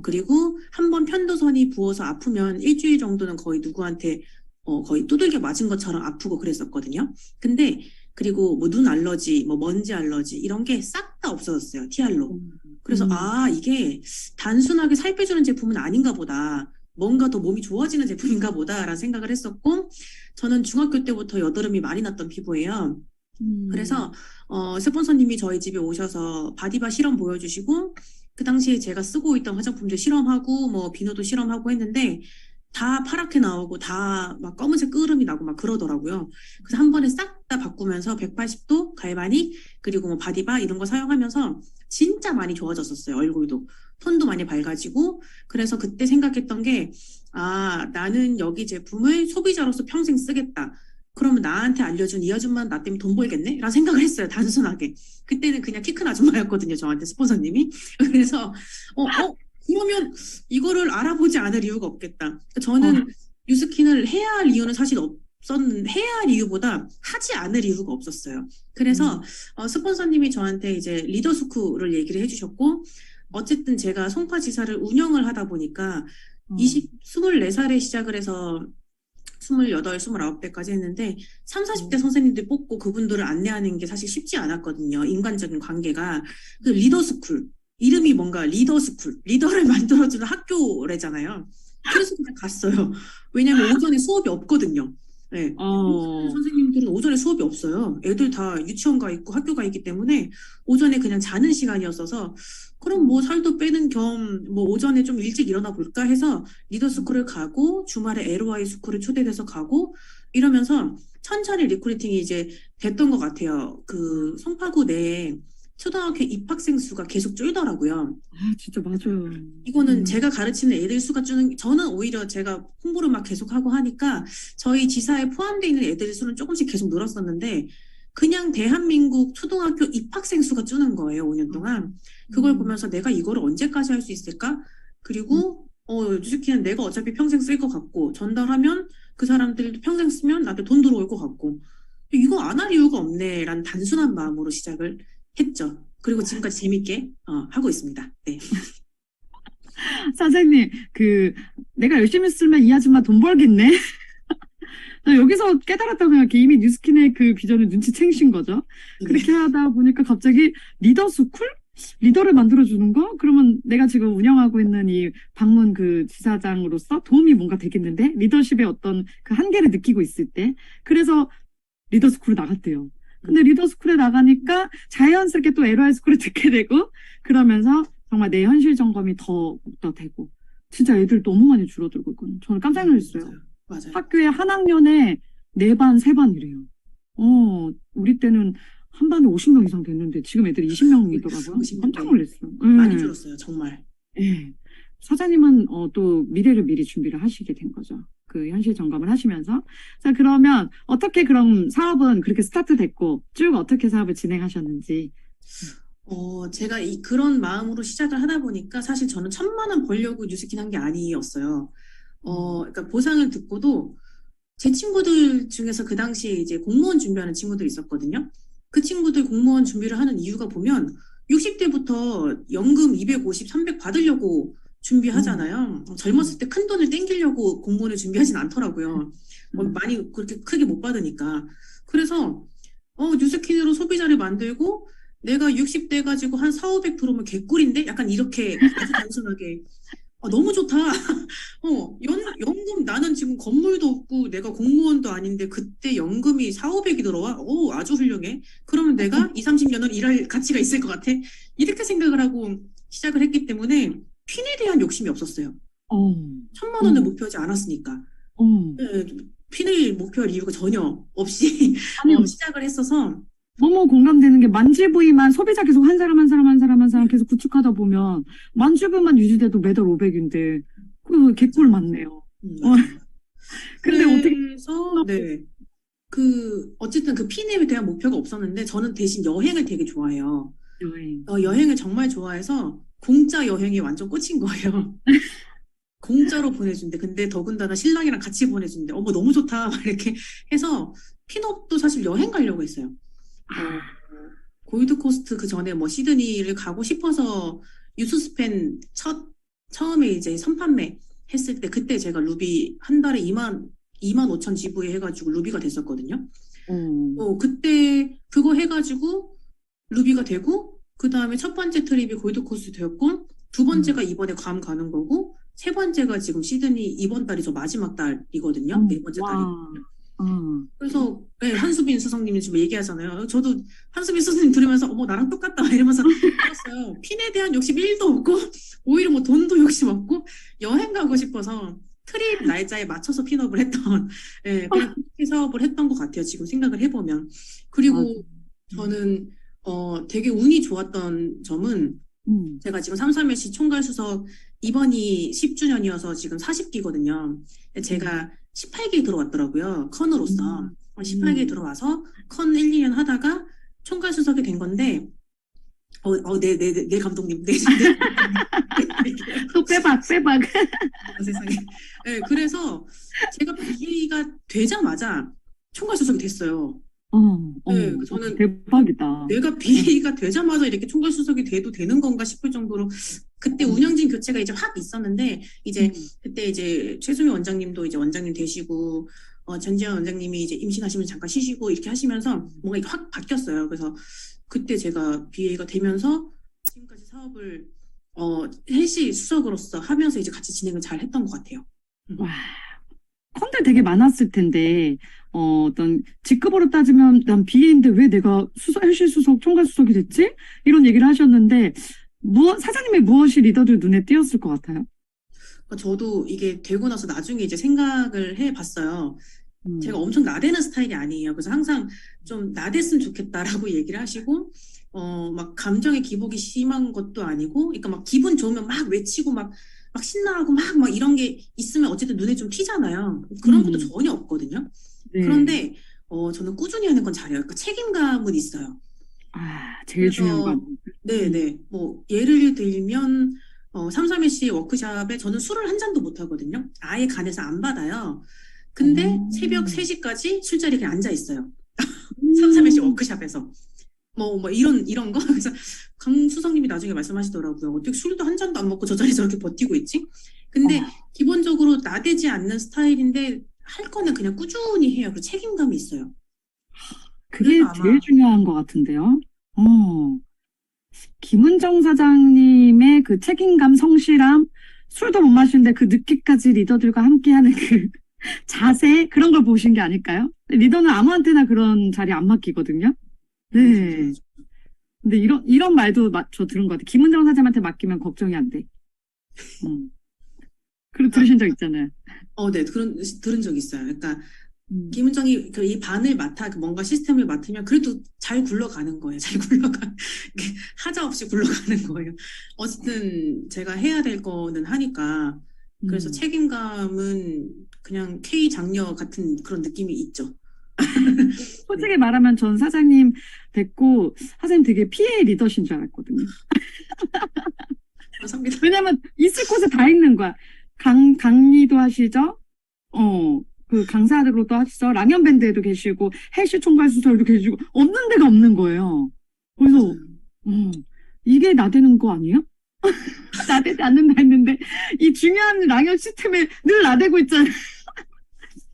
Speaker 7: 그리고 한 번 편도선이 부어서 아프면 일주일 정도는 거의 누구한테 거의 두들겨 맞은 것처럼 아프고 그랬었거든요. 근데 그리고 뭐 눈 알러지, 뭐 먼지 알러지 이런 게 싹 다 없어졌어요. 티알로. 그래서 이게 단순하게 살 빼주는 제품은 아닌가 보다. 뭔가 더 몸이 좋아지는 제품인가 보다라는 생각을 했었고 저는 중학교 때부터 여드름이 많이 났던 피부예요. 그래서 스폰서님이 저희 집에 오셔서 바디바 실험 보여주시고 그 당시에 제가 쓰고 있던 화장품들 실험하고 뭐 비누도 실험하고 했는데 다 파랗게 나오고 다 막 검은색 끄름이 나고 막 그러더라고요. 그래서 한 번에 싹 다 바꾸면서 180도 갈바닉 그리고 뭐 바디바 이런 거 사용하면서 진짜 많이 좋아졌었어요. 얼굴도 톤도 많이 밝아지고 그래서 그때 생각했던 게 나는 여기 제품을 소비자로서 평생 쓰겠다. 그러면 나한테 알려준 이 아줌마는 나 때문에 돈 벌겠네? 라는 생각을 했어요. 단순하게. 그때는 그냥 키 큰 아줌마였거든요. 저한테 스폰서님이. 그래서 그러면 이거를 알아보지 않을 이유가 없겠다. 저는 뉴스킨을 해야 할 이유는 사실 없었는데 해야 할 이유보다 하지 않을 이유가 없었어요. 그래서 스폰서님이 저한테 이제 리더스쿨을 얘기를 해주셨고 어쨌든 제가 송파지사를 운영을 하다 보니까 24살에 시작을 해서 28, 29대까지 했는데 30, 40대 선생님들 뽑고 그분들을 안내하는 게 사실 쉽지 않았거든요. 인간적인 관계가. 그 리더스쿨. 이름이 뭔가 리더스쿨. 리더를 만들어주는 학교래잖아요. 그래서 그냥 갔어요. 왜냐면 오전에 수업이 없거든요. 네. 선생님들은 오전에 수업이 없어요. 애들 다 유치원 가 있고 학교 가 있기 때문에 오전에 그냥 자는 시간이었어서 그럼 뭐 살도 빼는 겸 뭐 오전에 좀 일찍 일어나 볼까 해서 리더스쿨을 가고 주말에 LOI 스쿨을 초대돼서 가고 이러면서 천천히 리크루팅이 이제 됐던 것 같아요. 그 송파구 내에 초등학교 입학생 수가 계속 줄더라고요.
Speaker 1: 진짜 맞아요.
Speaker 7: 이거는 제가 가르치는 애들 수가 줄는 저는 오히려 제가 홍보를 막 계속 하고 하니까 저희 지사에 포함되어 있는 애들 수는 조금씩 계속 늘었었는데 그냥 대한민국 초등학교 입학생 수가 줄는 거예요. 5년 동안. 그걸 보면서 내가 이거를 언제까지 할 수 있을까? 그리고 뉴스킨은 내가 어차피 평생 쓸 것 같고 전달하면 그 사람들도 평생 쓰면 나한테 돈 들어올 것 같고 이거 안 할 이유가 없네라는 단순한 마음으로 시작을 했죠. 그리고 지금까지 재밌게 하고 있습니다. 네.
Speaker 1: 선생님, 내가 열심히 쓰면 이 아줌마 돈 벌겠네. 나 여기서 깨달았다고 생각해. 이미 뉴스킨의 그 비전을 눈치채신 거죠. 그렇게 하다 보니까 갑자기 리더스쿨? 리더를 만들어주는 거? 그러면 내가 지금 운영하고 있는 이 방문 그 지사장으로서 도움이 뭔가 되겠는데? 리더십의 어떤 그 한계를 느끼고 있을 때. 그래서 리더스쿨을 나갔대요. 근데 리더스쿨에 나가니까 자연스럽게 또 LOI 스쿨을 듣게 되고 그러면서 정말 내 현실 점검이 더 되고 진짜 애들 너무 많이 줄어들고 있거든요. 저는 깜짝 놀랐어요.
Speaker 7: 맞아요.
Speaker 1: 학교에 한 학년에 4반, 3반이래요. 우리 때는 한 반에 50명 이상 됐는데 지금 애들이 20명이더라고요.
Speaker 7: 50명.
Speaker 1: 깜짝 놀랐어요.
Speaker 7: 많이 줄었어요. 정말.
Speaker 1: 예. 사장님은 또 미래를 미리 준비를 하시게 된 거죠. 그 현실 점검을 하시면서. 자, 그러면 어떻게 그럼 사업은 그렇게 스타트 됐고 쭉 어떻게 사업을 진행하셨는지.
Speaker 7: 제가 그런 마음으로 시작을 하다 보니까 사실 저는 1,000만 원 벌려고 뉴스킨 한 게 아니었어요. 그러니까 보상을 듣고도 제 친구들 중에서 그 당시에 이제 공무원 준비하는 친구들이 있었거든요. 그 친구들 공무원 준비를 하는 이유가 보면 60대부터 연금 250, 300 받으려고 준비하잖아요. 젊었을 때 큰 돈을 땡기려고 공무원을 준비하진 않더라고요. 많이 그렇게 크게 못 받으니까. 그래서 뉴스킨으로 소비자를 만들고 내가 60대 가지고 한 4, 500 들어오면 개꿀인데? 약간 이렇게 아주 단순하게 너무 좋다. 연금 나는 지금 건물도 없고 내가 공무원도 아닌데 그때 연금이 4, 500이 들어와? 아주 훌륭해. 그러면 내가 2, 30년은 일할 가치가 있을 것 같아. 이렇게 생각을 하고 시작을 했기 때문에 핀에 대한 욕심이 없었어요. 1,000만 원을 목표하지 않았으니까. 네, 핀을 목표할 이유가 전혀 없이 시작을 했어서
Speaker 1: 너무 공감되는 게 만주부위만 소비자 계속 한 사람 한 사람 한 사람 한 사람 계속 구축하다 보면 만주부만 유지돼도 매달 500인데 그 개꿀 맞네요. 근데 어떻게
Speaker 7: 그래서 네. 어쨌든 그 핀에 대한 목표가 없었는데 저는 대신 여행을 되게 좋아해요. 여행을 정말 좋아해서 공짜 여행이 완전 꽂힌 거예요. 공짜로 보내준대. 근데 더군다나 신랑이랑 같이 보내준대. 어머, 너무 좋다. 막 이렇게 해서 핀업도 사실 여행 가려고 했어요. 골드코스트 그 전에 뭐 시드니를 가고 싶어서 유스스펜 처음에 이제 선판매 했을 때 그때 제가 루비 한 달에 2만 5천 GV 해가지고 루비가 됐었거든요. 그때 그거 해가지고 루비가 되고 그 다음에 첫 번째 트립이 골드코스트 되었고 두 번째가 이번에 괌 가는 거고 세 번째가 지금 시드니 이번 달이 저 마지막 달이거든요. 네 번째 달이거든요. 그래서 네, 한수빈 수석님이 지금 얘기하잖아요. 저도 한수빈 수석님 들으면서 어머 나랑 똑같다 이러면서 들었어요. 핀에 대한 욕심 1도 없고 오히려 뭐 돈도 욕심 없고 여행 가고 싶어서 트립 날짜에 맞춰서 핀업을 했던 그냥 그렇게 사업을 했던 것 같아요. 지금 생각을 해보면. 그리고 저는 되게 운이 좋았던 점은 제가 지금 331시 총괄수석 이번이 10주년이어서 지금 40기거든요. 제가 18기에 들어왔더라고요. 컨으로서. 18기에 들어와서 컨 1, 2년 하다가 총괄수석이 된 건데 네 감독님. 네.
Speaker 1: 또 빼박.
Speaker 7: 세상에. 네, 그래서 제가 BA가 되자마자 총괄수석이 됐어요. 네, 저는
Speaker 1: 대박이다.
Speaker 7: 내가 BA가 되자마자 이렇게 총괄수석이 돼도 되는 건가 싶을 정도로 그때 운영진 교체가 이제 확 있었는데 이제 그때 이제 최수미 원장님도 이제 원장님 되시고 전지현 원장님이 이제 임신하시면서 잠깐 쉬시고 이렇게 하시면서 뭔가 이게 확 바뀌었어요. 그래서 그때 제가 BA가 되면서 지금까지 사업을 헬시 수석으로서 하면서 이제 같이 진행을 잘 했던 것 같아요.
Speaker 1: 와, 컨들 되게 많았을 텐데 어떤 직급으로 따지면 난 BA인데 왜 내가 헬시 수석, 총괄 수석이 됐지? 이런 얘기를 하셨는데 사장님의 무엇이 리더들 눈에 띄었을 것 같아요?
Speaker 7: 저도 이게 되고 나서 나중에 이제 생각을 해봤어요. 제가 엄청 나대는 스타일이 아니에요. 그래서 항상 좀 나댔으면 좋겠다라고 얘기를 하시고, 막 감정의 기복이 심한 것도 아니고, 그러니까 막 기분 좋으면 막 외치고 막 신나고 막 이런 게 있으면 어쨌든 눈에 좀 튀잖아요. 그런 것도 전혀 없거든요.
Speaker 1: 네.
Speaker 7: 그런데 저는 꾸준히 하는 건 잘해요. 그러니까 책임감은 있어요.
Speaker 1: 제일 중요한 건.
Speaker 7: 네네. 뭐 예를 들면 331시 워크숍에 저는 술을 한 잔도 못 하거든요. 아예 간에서 안 받아요. 근데 새벽 3시까지 술자리에 그냥 앉아 있어요. 331시 워크숍에서. 뭐 이런 거. 그래서 강 수석님이 나중에 말씀하시더라고요. 어떻게 술도 한 잔도 안 먹고 저 자리에 저렇게 버티고 있지? 근데 기본적으로 나대지 않는 스타일인데 할 거는 그냥 꾸준히 해요. 그리고 책임감이 있어요.
Speaker 1: 그게 제일 중요한 것 같은데요. 김은정 사장님의 그 책임감, 성실함, 술도 못 마시는데 그 늦게까지 리더들과 함께하는 그 자세, 그런 걸 보신 게 아닐까요? 리더는 아무한테나 그런 자리 안 맡기거든요. 네. 근데 이런 말도 저 들은 것 같아요. 김은정 사장한테 맡기면 걱정이 안 돼. 그리고 들으신 적 있잖아요.
Speaker 7: 네, 들은 적 있어요. 그러니까 김은정이 이 반을 뭔가 시스템을 맡으면 그래도 잘 굴러가는 거예요. 하자 없이 굴러가는 거예요. 어쨌든 제가 해야 될 거는 하니까 그래서 책임감은 그냥 K 장녀 같은 그런 느낌이 있죠.
Speaker 1: 솔직히 말하면 전 사장님 뵙고 사장님 되게 PA 리더신 줄 알았거든요.
Speaker 7: 감사합니다.
Speaker 1: 왜냐면 있을 곳에 다 있는 거야. 강의도 하시죠? 그 강사로도 하시죠? 라면 밴드에도 계시고 헬시 총괄 수석도 계시고 없는 데가 없는 거예요. 그래서 이게 나대는 거 아니에요? 나대지 않는다 했는데 이 중요한 랑연 시스템에 늘 나대고 있잖아요.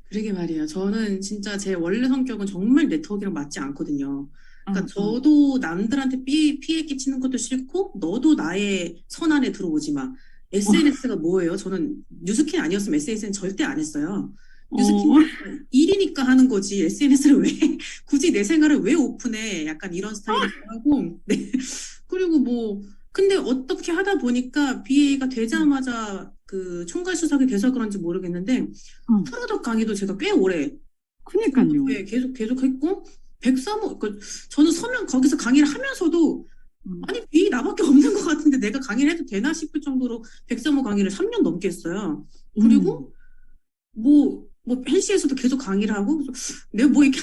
Speaker 7: 그러게 말이에요. 저는 진짜 제 원래 성격은 정말 네트워크랑 맞지 않거든요. 그러니까 저도 남들한테 피해 끼치는 것도 싫고 너도 나의 선 안에 들어오지 마. SNS가 뭐예요? 저는 뉴스킨 아니었으면 SNS는 절대 안 했어요. 뉴스킨 일이니까 하는 거지. SNS를 왜 굳이 내 생활을 왜 오픈해? 약간 이런 스타일이기도 하고. 네. 그리고 근데 어떻게 하다 보니까 BA가 되자마자 그 총괄 수석이 돼서 그런지 모르겠는데 프로덕 강의도 제가 꽤 오래
Speaker 1: 그러니까요.
Speaker 7: 계속 했고 103호 저는 서면 거기서 강의를 하면서도 아니 BA 나밖에 없는 것 같은데 내가 강의를 해도 되나 싶을 정도로 103호 강의를 3년 넘게 했어요. 그리고 헬시에서도 계속 강의를 하고 내가 이렇게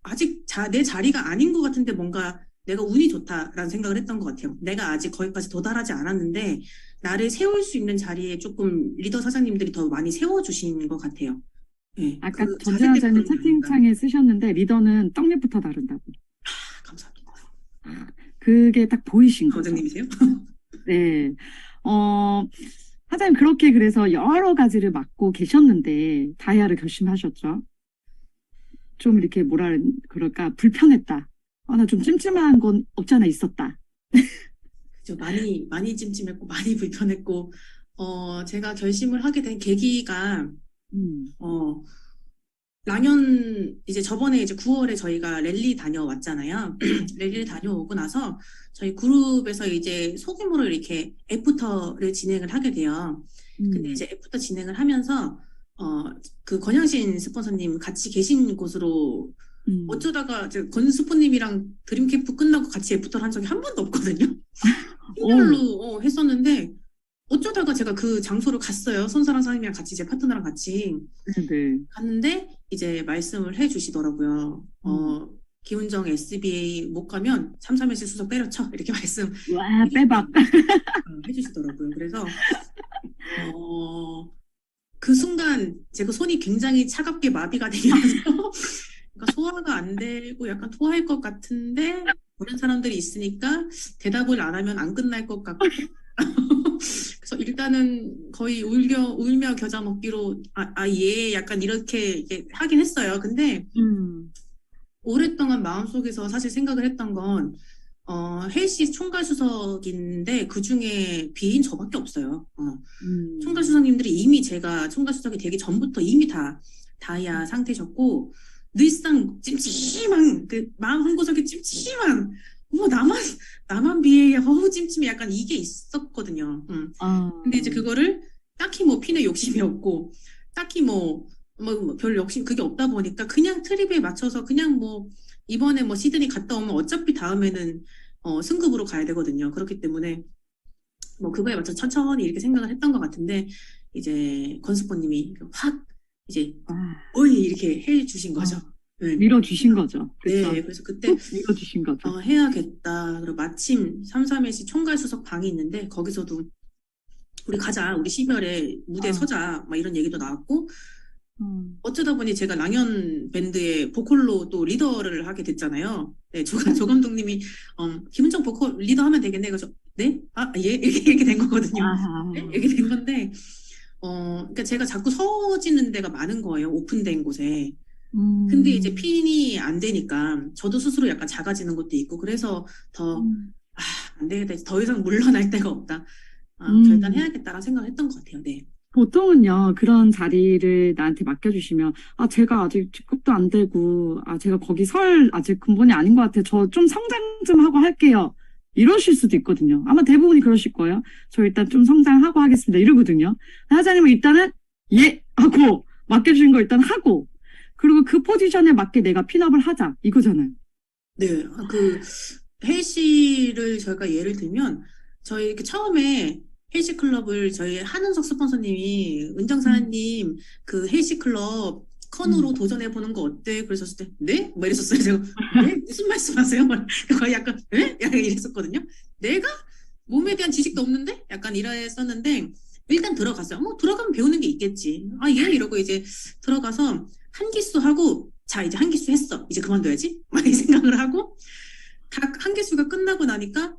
Speaker 7: 아직 내 자리가 아닌 것 같은데 뭔가 내가 운이 좋다라는 생각을 했던 것 같아요. 내가 아직 거기까지 도달하지 않았는데 나를 세울 수 있는 자리에 조금 리더 사장님들이 더 많이 세워주신 것 같아요. 네,
Speaker 1: 아까
Speaker 7: 그
Speaker 1: 전재
Speaker 7: 자세
Speaker 1: 원장님
Speaker 7: 때문에
Speaker 1: 채팅창에 쓰셨는데 리더는 떡잎부터 다른다고.
Speaker 7: 감사합니다.
Speaker 1: 그게 딱 보이신 거죠.
Speaker 7: 원장님이세요?
Speaker 1: 네. 사장님 그렇게 그래서 여러 가지를 맡고 계셨는데 다이아를 결심하셨죠. 좀 이렇게 뭐라 그럴까 불편했다. 나 좀 찜찜한 건 없잖아 있었다.
Speaker 7: 그죠. 많이 찜찜했고 많이 불편했고 제가 결심을 하게 된 계기가 랑연 이제 저번에 이제 9월에 저희가 랠리 다녀왔잖아요. 랠리를 다녀오고 나서 저희 그룹에서 이제 소규모로 이렇게 애프터를 진행을 하게 돼요. 근데 이제 애프터 진행을 하면서 그 권양신 스폰서님 같이 계신 곳으로 어쩌다가 권 스포님이랑 드림캠프 끝나고 같이 애프터를 한 적이 한 번도 없거든요. 팀별로 했었는데 어쩌다가 제가 그 장소를 갔어요. 손사랑 사장님이랑 같이 제 파트너랑 같이
Speaker 1: 네.
Speaker 7: 갔는데 이제 말씀을 해주시더라고요. 기훈정 SBA 못 가면 3.3일씩 수석 때려쳐 이렇게 말씀
Speaker 1: 와 빼박.
Speaker 7: 해주시더라고요. 그래서 그 순간 제가 손이 굉장히 차갑게 마비가 되면서 그러니까 소화가 안 되고 약간 토할 것 같은데 그런 사람들이 있으니까 대답을 안 하면 안 끝날 것 같고 그래서 일단은 거의 울며 겨자 먹기로 예 약간 이렇게 하긴 했어요. 근데 오랫동안 마음속에서 사실 생각을 했던 건 헬시 총괄수석인데 그중에 비인 저밖에 없어요. 총괄수석님들이 이미 제가 총괄수석이 되기 전부터 이미 다 다이아 상태셨고 늘상 찜찜한 그 마음 한구석에 찜찜한 나만 비해 찜찜해 약간 이게 있었거든요. 근데 이제 그거를 딱히 뭐 피는 욕심이 없고 딱히 뭐 별 욕심 그게 없다 보니까 그냥 트립에 맞춰서 그냥 뭐 이번에 뭐 시드니 갔다 오면 어차피 다음에는 승급으로 가야 되거든요. 그렇기 때문에 뭐 그거에 맞춰 천천히 이렇게 생각을 했던 것 같은데 이제 권수포님이 확 이제 어이 이렇게 해주신 거죠. 네.
Speaker 1: 밀어주신 거죠. 그쵸?
Speaker 7: 네, 그래서 그때
Speaker 1: 밀어주신 거죠.
Speaker 7: 해야겠다. 그리고 마침 3.3일시 총괄수석 방이 있는데 거기서도 우리 가자, 우리 12월에 무대에 서자 막 이런 얘기도 나왔고 어쩌다 보니 제가 랑연 밴드의 보컬로 또 리더를 하게 됐잖아요. 네, 조 감독님이 김은정 보컬 리더 하면 되겠네. 그래서 네? 예? 이렇게 된 거거든요. 네? 이렇게 된 건데 그러니까 제가 자꾸 서지는 데가 많은 거예요. 오픈된 곳에. 근데 이제 핀이 안 되니까 저도 스스로 약간 작아지는 것도 있고 그래서 더 안 되겠다. 더 이상 물러날 데가 없다. 결단해야겠다라는 생각을 했던 것 같아요. 네.
Speaker 1: 보통은요, 그런 자리를 나한테 맡겨주시면, 제가 아직 직급도 안 되고, 제가 거기 아직 근본이 아닌 것 같아요. 저 좀 성장 좀 하고 할게요. 이러실 수도 있거든요. 아마 대부분이 그러실 거예요. 저 일단 좀 성장하고 하겠습니다. 이러거든요. 사장님은 일단은, 예! 하고, 맡겨주신 거 일단 하고, 그리고 그 포지션에 맞게 내가 핀업을 하자. 이거잖아요.
Speaker 7: 네. 그, 헬시를 저희가 예를 들면, 저희 이렇게 처음에 헬시 클럽을 저희 한은석 스폰서님이 은정사님 그 헬시 클럽 컨으로 도전해보는 거 어때? 그러셨을 때 네? 뭐 이랬었어요. 제가 네? 무슨 말씀하세요? 거의 약간 네? 약간 이랬었거든요. 내가 몸에 대한 지식도 없는데? 약간 이랬었는데 일단 들어갔어요. 뭐 들어가면 배우는 게 있겠지. 예 이러고 이제 들어가서 한 기수 하고 자 이제 한 기수 했어. 이제 그만둬야지. 막 이 생각을 하고 한 기수가 끝나고 나니까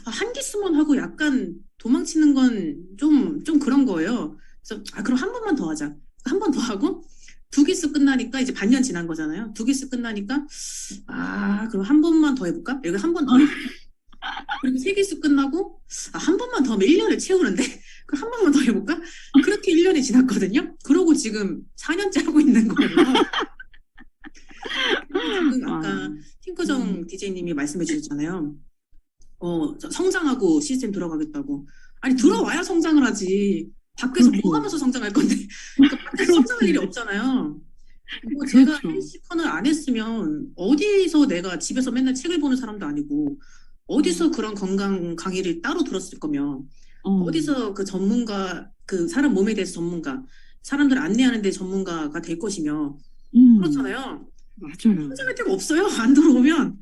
Speaker 7: 한 기수만 하고 약간 도망치는 건 좀 그런 거예요. 그래서 그럼 한 번만 더 하자. 한 번 더 하고 두 기수 끝나니까 이제 반년 지난 거잖아요. 두 기수 끝나니까 그럼 한 번만 더 해볼까? 여기 한 번 더 해볼까? 그리고 세 기수 끝나고 한 번만 더 하면 1년을 채우는데 그럼 한 번만 더 해볼까? 그렇게 1년이 지났거든요. 그러고 지금 4년째 하고 있는 거예요. 지금 아까 팅커정 DJ님이 말씀해 주셨잖아요. 성장하고 시스템 들어가겠다고. 아니 들어와야 성장을 하지. 밖에서 뭐 하면서 성장할 건데. 그러니까 밖에서 성장할 일이 없잖아요. 뭐 제가 헬시컨을 안 했으면 어디서 내가 집에서 맨날 책을 보는 사람도 아니고 어디서 그런 건강 강의를 따로 들었을 거면 어디서 그 전문가 그 사람 몸에 대해서 전문가 사람들 안내하는 데 전문가가 될 것이며 그렇잖아요.
Speaker 1: 맞아요.
Speaker 7: 성장할 데가 없어요. 안 들어오면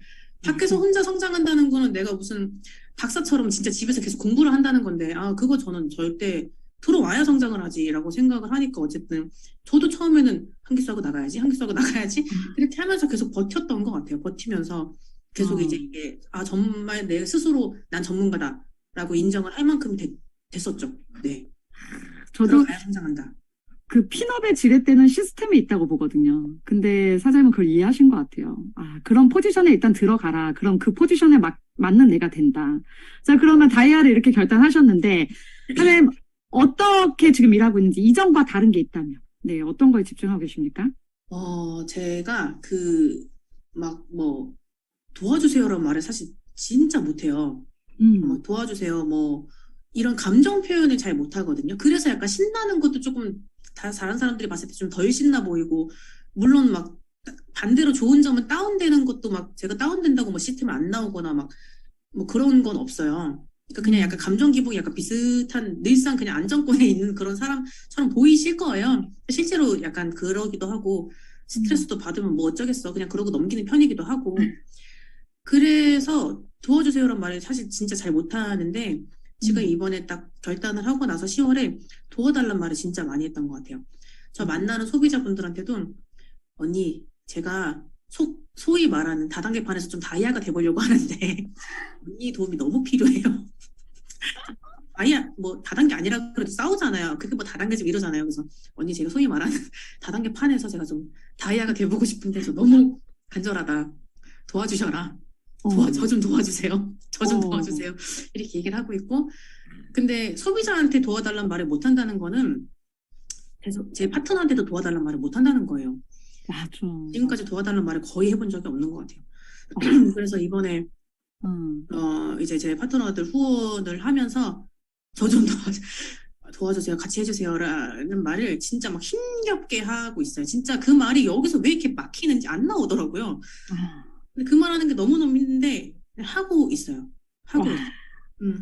Speaker 7: 밖에서 혼자 성장한다는 거는 내가 무슨 박사처럼 진짜 집에서 계속 공부를 한다는 건데, 그거 저는 절대 들어와야 성장을 하지라고 생각을 하니까 어쨌든 저도 처음에는 한기수 하고 나가야지, 한기수 하고 나가야지 이렇게 하면서 계속 버텼던 것 같아요. 버티면서 계속 이제 이게 정말 내 스스로 난 전문가다라고 인정을 할 만큼 됐었죠. 네.
Speaker 1: 저도
Speaker 7: 들어가야 성장한다.
Speaker 1: 그 핀업에 지렛대는 시스템이 있다고 보거든요. 근데 사장님은 그걸 이해하신 것 같아요. 그런 포지션에 일단 들어가라. 그럼 그 포지션에 맞는 내가 된다. 자, 그러면 다이아를 이렇게 결단하셨는데, 사장님, 어떻게 지금 일하고 있는지, 이전과 다른 게 있다면, 네, 어떤 거에 집중하고 계십니까?
Speaker 7: 제가 도와주세요라는 말을 사실 진짜 못해요. 도와주세요, 이런 감정 표현을 잘 못하거든요. 그래서 약간 신나는 것도 조금 다른 사람들이 봤을 때 좀 덜 신나 보이고, 물론 반대로 좋은 점은 다운되는 것도 제가 다운된다고 시스템이 안 나오거나 그런 건 없어요. 그러니까 그냥 약간 감정 기복이 약간 비슷한 늘상 그냥 안정권에 있는 그런 사람처럼 보이실 거예요. 실제로 약간 그러기도 하고, 스트레스도 받으면 뭐 어쩌겠어. 그냥 그러고 넘기는 편이기도 하고. 그래서 도와주세요란 말을 사실 진짜 잘 못하는데, 지금 이번에 딱 결단을 하고 나서 10월에 도와달란 말을 진짜 많이 했던 것 같아요. 저 만나는 소비자분들한테도 언니, 제가 소위 말하는 다단계판에서 좀 다이아가 돼보려고 하는데 언니 도움이 너무 필요해요. 다이아 다단계 아니라 그래도 싸우잖아요. 그게 다단계 좀 이러잖아요. 그래서 언니, 제가 소위 말하는 다단계판에서 제가 좀 다이아가 돼보고 싶은데 저 너무 간절하다. 도와주셔라. 저 좀 도와주세요. 저 좀 도와주세요. 이렇게 얘기를 하고 있고, 근데 소비자한테 도와달라는 말을 못한다는 거는 계속 제 파트너한테도 도와달라는 말을 못한다는 거예요.
Speaker 1: 맞아.
Speaker 7: 지금까지 도와달라는 말을 거의 해본 적이 없는 것 같아요. 그래서 이번에 이제 제 파트너들 후원을 하면서 저 좀 도와주세요, 같이 해주세요라는 말을 진짜 힘겹게 하고 있어요. 진짜 그 말이 여기서 왜 이렇게 막히는지 안 나오더라고요. 근데 그 말하는 게 너무너무 힘든데 하고 있어요.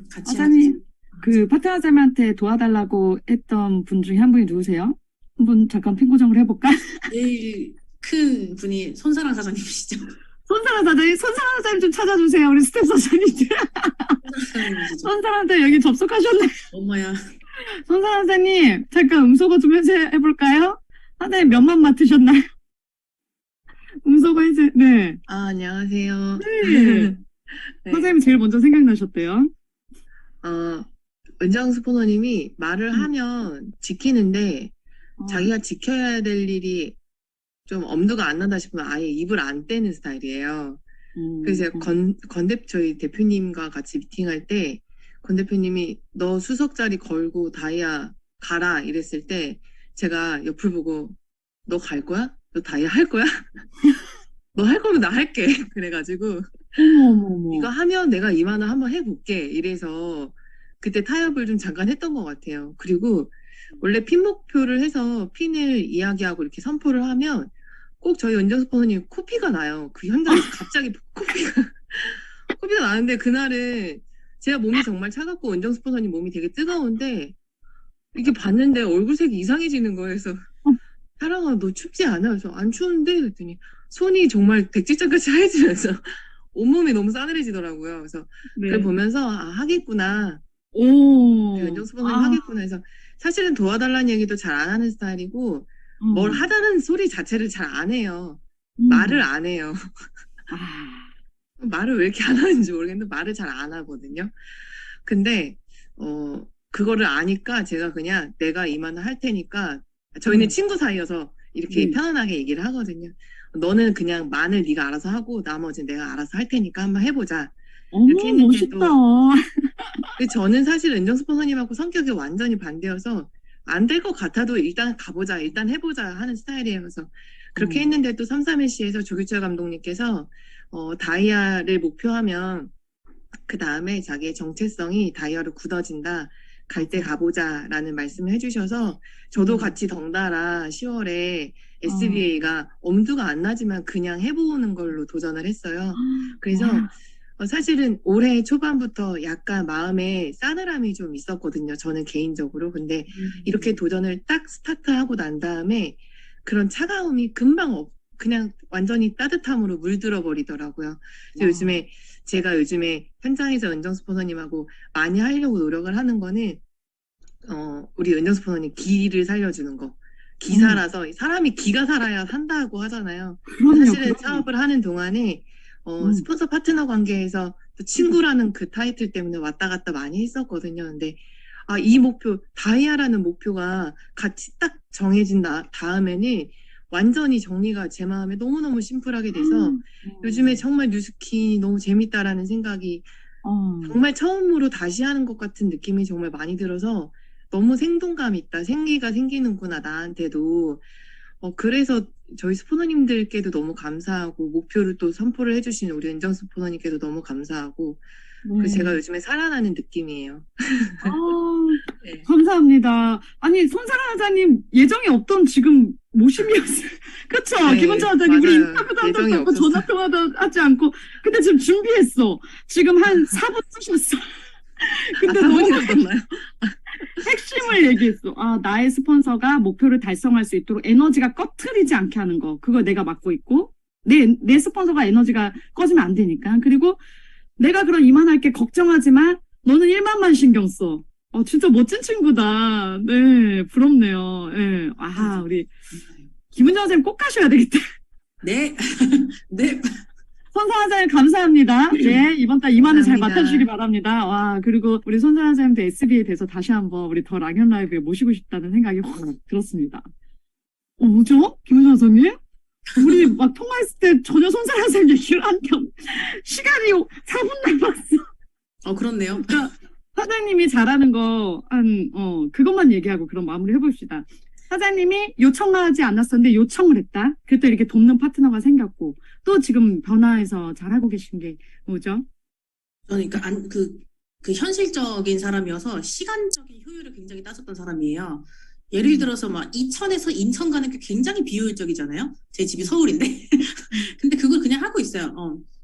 Speaker 7: 같이
Speaker 1: 사장님, 그 파트너님한테 도와달라고 했던 분 중에 한 분이 누구세요? 한 분 잠깐 핑고정을 해볼까?
Speaker 7: 제일 큰 분이 손사랑 사장님이시죠.
Speaker 1: 손사랑 사장님 좀 찾아주세요. 우리 스텝 사장님들.
Speaker 7: 사장님이시죠.
Speaker 1: 손사랑한테 여기 접속하셨네.
Speaker 7: 엄마야.
Speaker 1: 손사랑 사장님, 잠깐 음소거 좀 해볼까요? 사장님 몇만 맡으셨나요? 음소거 해주, 네.
Speaker 8: 안녕하세요.
Speaker 1: 네.
Speaker 8: 네.
Speaker 1: 선생님이 제일 먼저 생각나셨대요.
Speaker 8: 은정 스포너님이 말을 하면 지키는데 자기가 지켜야 될 일이 좀 엄두가 안 난다 싶으면 아예 입을 안 떼는 스타일이에요. 그래서 제가 저희 대표님과 같이 미팅할 때 권 대표님이 너 수석 자리 걸고 다이아 가라 이랬을 때 제가 옆을 보고 너 갈 거야? 너 다이아 할 거야? 너 할 거면 나 할게. 그래가지고
Speaker 1: 어머.
Speaker 8: 이거 하면 내가 이만원 한번 해볼게. 이래서 그때 타협을 좀 잠깐 했던 것 같아요. 그리고 원래 핀 목표를 해서 핀을 이야기하고 이렇게 선포를 하면 꼭 저희 은정 스포너님 코피가 나요. 그 현장에서 갑자기 코피가 나는데 그날은 제가 몸이 정말 차갑고 은정 스포너님 몸이 되게 뜨거운데 이렇게 봤는데 얼굴색이 이상해지는 거예요. 그래서 사랑아, 너 춥지 않아? 그래서 안 추운데? 그랬더니 손이 정말 백지장같이 하얘지면서 온몸이 너무 싸늘해지더라고요. 그래서 그걸 보면서 하겠구나. 은정 스포너님 하겠구나 해서 사실은 도와달라는 얘기도 잘 안 하는 스타일이고 뭘 하자는 소리 자체를 잘 안 해요. 말을 안 해요. 말을 왜 이렇게 안 하는지 모르겠는데 말을 잘 안 하거든요. 근데 그거를 아니까 제가 그냥 내가 이만 할 테니까 저희는 친구 사이여서 이렇게 편안하게 얘기를 하거든요. 너는 그냥 만을 네가 알아서 하고 나머지는 내가 알아서 할 테니까 한번 해보자. 이렇게 했는데도 저는 사실 은정 스포너님하고 성격이 완전히 반대여서 안 될 것 같아도 일단 가보자, 일단 해보자 하는 스타일이에요. 그래서 그렇게 했는데 또 3.3LC에서 조규철 감독님께서 다이아를 목표하면 그 다음에 자기의 정체성이 다이아로 굳어진다. 갈 때 가보자라는 말씀을 해주셔서 저도 같이 덩달아 10월에 SBA가 엄두가 안 나지만 그냥 해보는 걸로 도전을 했어요. 그래서 사실은 올해 초반부터 약간 마음에 싸늘함이 좀 있었거든요. 저는 개인적으로. 근데 이렇게 도전을 딱 스타트하고 난 다음에 그런 차가움이 금방 그냥 완전히 따뜻함으로 물들어 버리더라고요. 그래서 제가 요즘에 현장에서 은정 스포너님하고 많이 하려고 노력을 하는 거는 우리 은정 스포너님 기를 살려주는 거. 기사라서 사람이 기가 살아야 산다고 하잖아요.
Speaker 1: 그럼요,
Speaker 8: 사실은
Speaker 1: 그럼요.
Speaker 8: 사업을 하는 동안에 스폰서 파트너 관계에서 또 친구라는 그 타이틀 때문에 왔다 갔다 많이 했었거든요. 근데 이 목표, 다이아라는 목표가 같이 딱 정해진 다음에는 완전히 정리가 제 마음에 너무너무 심플하게 돼서 요즘에 정말 뉴스킨 너무 재밌다라는 생각이 정말 처음으로 다시 하는 것 같은 느낌이 정말 많이 들어서 너무 생동감 있다. 생기가 생기는구나, 나한테도. 그래서 저희 스포너님들께도 너무 감사하고 목표를 또 선포를 해주신 우리 은정 스포너님께도 너무 감사하고 그래서 제가 요즘에 살아나는 느낌이에요. 네.
Speaker 1: 감사합니다. 아니, 손사랑 하자님 예정이 없던 지금 모심이었어요. 그쵸?
Speaker 8: 네,
Speaker 1: 김은자 하자님, 우리
Speaker 8: 맞아요.
Speaker 1: 인터뷰도 한
Speaker 8: 예정이
Speaker 1: 적도 없고
Speaker 8: 없었어요.
Speaker 1: 전화통화도 하지 않고. 근데 지금 준비했어. 지금 한 4분 쓰셨어. 근데 너무
Speaker 8: 사분이었나요?
Speaker 1: 핵심을 얘기했어. 나의 스폰서가 목표를 달성할 수 있도록 에너지가 꺼트리지 않게 하는 거. 그거 내가 맡고 있고, 내 스폰서가 에너지가 꺼지면 안 되니까. 그리고 내가 그럼 이만할게 걱정하지만 너는 1만만 신경 써. 진짜 멋진 친구다. 네, 부럽네요. 네. 우리 김은정 선생님 꼭 가셔야 되겠다.
Speaker 7: 네. 네.
Speaker 1: 손사랑 선생님 감사합니다. 네, 이번 달 2만을 잘
Speaker 8: 감사합니다.
Speaker 1: 맡아주시기 바랍니다. 와, 그리고 우리 손사랑 선생님도 SB에 대해서 다시 한번 우리 더 랑현 라이브에 모시고 싶다는 생각이 확 들었습니다. 뭐죠? 김은정 선생님? 우리 막 통화했을 때 전혀 손사랑 선생님 얘기를 한 게 시간이 4분 남았어.
Speaker 7: 그렇네요.
Speaker 1: 사장님이 잘하는 거, 그것만 얘기하고 그럼 마무리 해봅시다. 사장님이 요청을 하지 않았었는데 요청을 했다. 그때 이렇게 돕는 파트너가 생겼고, 또 지금 변화해서 잘하고 계신 게 뭐죠?
Speaker 7: 저는 그러니까 그 현실적인 사람이어서 시간적인 효율을 굉장히 따졌던 사람이에요. 예를 들어서 막 이천에서 인천 가는 게 굉장히 비효율적이잖아요. 제 집이 서울인데. 근데 그걸 그냥 하고 있어요.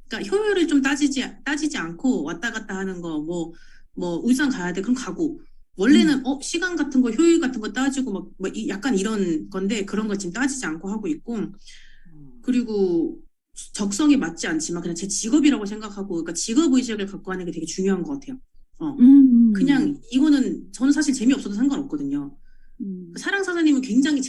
Speaker 7: 그러니까 효율을 좀 따지지 않고 왔다 갔다 하는 거, 뭐 울산 가야 돼. 그럼 가고. 원래는 시간 같은 거, 효율 같은 거 따지고 약간 이런 건데 그런 거 지금 따지지 않고 하고 있고. 그리고 적성에 맞지 않지만 그냥 제 직업이라고 생각하고 그러니까 직업 의식을 갖고 하는 게 되게 중요한 것 같아요. 그냥 이거는 저는 사실 재미없어도 상관없거든요. 사랑 사장님은 굉장히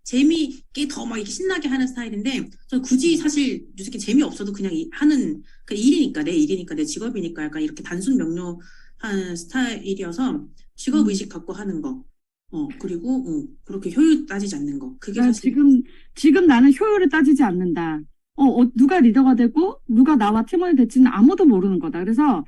Speaker 7: 재미있게 더 막 이렇게 신나게 하는 스타일인데 저는 굳이 사실 뉴스킨 재미없어도 그냥 하는 그 일이니까 내 일이니까 내 직업이니까 약간 이렇게 단순 명료한 스타일이어서 직업 의식 갖고 하는 거. 그리고 그렇게 효율 따지지 않는 거. 그게 사실
Speaker 1: 지금 나는 효율을 따지지 않는다. 누가 리더가 되고 누가 나와 팀원이 될지는 아무도 모르는 거다. 그래서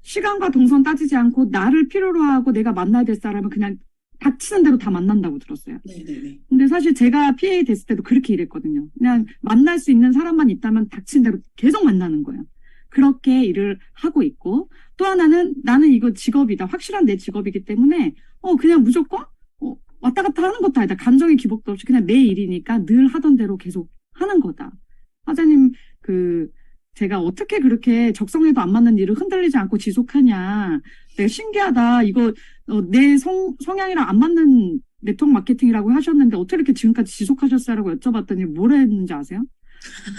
Speaker 1: 시간과 동선 따지지 않고 나를 필요로 하고 내가 만나야 될 사람은 그냥 닥치는 대로 다 만난다고 들었어요.
Speaker 7: 네네네.
Speaker 1: 근데 사실 제가 PA 됐을 때도 그렇게 일했거든요. 그냥 만날 수 있는 사람만 있다면 닥치는 대로 계속 만나는 거예요. 그렇게 일을 하고 있고 또 하나는 나는 이거 직업이다. 확실한 내 직업이기 때문에 그냥 무조건 왔다 갔다 하는 것도 아니다. 감정의 기복도 없이 그냥 내 일이니까 늘 하던 대로 계속 하는 거다. 사장님 제가 어떻게 그렇게 적성에도 안 맞는 일을 흔들리지 않고 지속하냐. 내가 신기하다. 이거 내 성향이랑 안 맞는 네트워크 마케팅이라고 하셨는데 어떻게 이렇게 지금까지 지속하셨어요라고 여쭤봤더니 뭐라 했는지 아세요?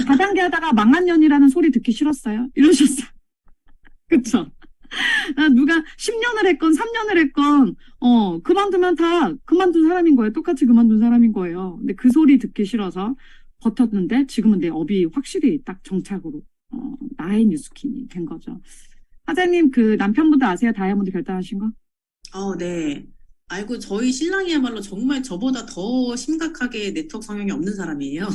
Speaker 1: 다단계 하다가 망한 년이라는 소리 듣기 싫었어요. 이러셨어요. 그쵸? 누가 10년을 했건 3년을 했건 그만두면 다 그만둔 사람인 거예요. 똑같이 그만둔 사람인 거예요. 근데 그 소리 듣기 싫어서 버텼는데 지금은 내 업이 확실히 딱 정착으로 나의 뉴스킨이 된 거죠. 사장님 그 남편분도 아세요? 다이아몬드 결단하신 거?
Speaker 7: 네. 알고 저희 신랑이야말로 정말 저보다 더 심각하게 네트워크 성향이 없는 사람이에요.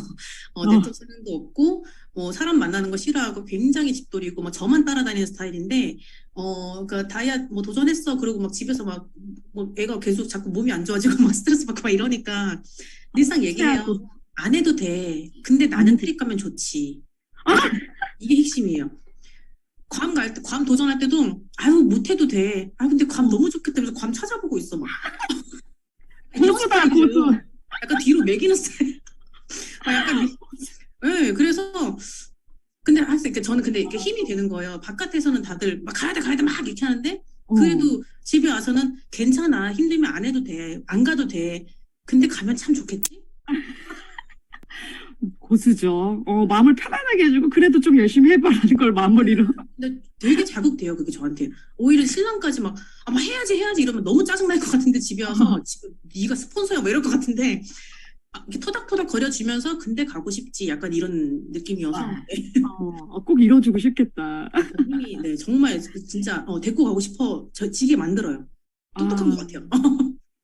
Speaker 7: 네트워크 성향도 없고 사람 만나는 거 싫어하고 굉장히 집돌이고 막 저만 따라다니는 스타일인데 그러니까 다이아 도전했어. 그리고 막 집에서 막 애가 계속 자꾸 몸이 안 좋아지고 막 스트레스 받고 막 이러니까 늘상 얘기해요. 안 해도 돼. 근데 나는 트립 가면 좋지. 이게 핵심이에요. 괌 도전할 때도 못해도 돼. 근데 괌 너무 좋겠다 면서 괌 찾아보고 있어 막.
Speaker 1: 고수다 고수.
Speaker 7: 약간 뒤로 매기는 스타일. 약간 네, 그래서 근데 저는 근데 이렇게 힘이 되는 거예요. 바깥에서는 다들 막 가야 돼 막 이렇게 하는데 그래도 집에 와서는 괜찮아. 힘들면 안 해도 돼. 안 가도 돼. 근데 가면 참 좋겠지?
Speaker 1: 고수죠. 마음을 편안하게 해주고 그래도 좀 열심히 해봐라는 걸 마무리로.
Speaker 7: 근데 되게 자극돼요, 그게 저한테. 오히려 신랑까지 막 해야지 이러면 너무 짜증날 것 같은데 집에 와서 지금 네가 스폰서야 뭐 이럴 것 같은데 이렇게 토닥토닥 거려주면서 근데 가고 싶지 약간 이런 느낌이어서 네.
Speaker 1: 꼭 이뤄주고 싶겠다.
Speaker 7: 힘이 네, 정말 진짜 데리고 가고 싶어 지게 만들어요. 똑똑한 것 같아요.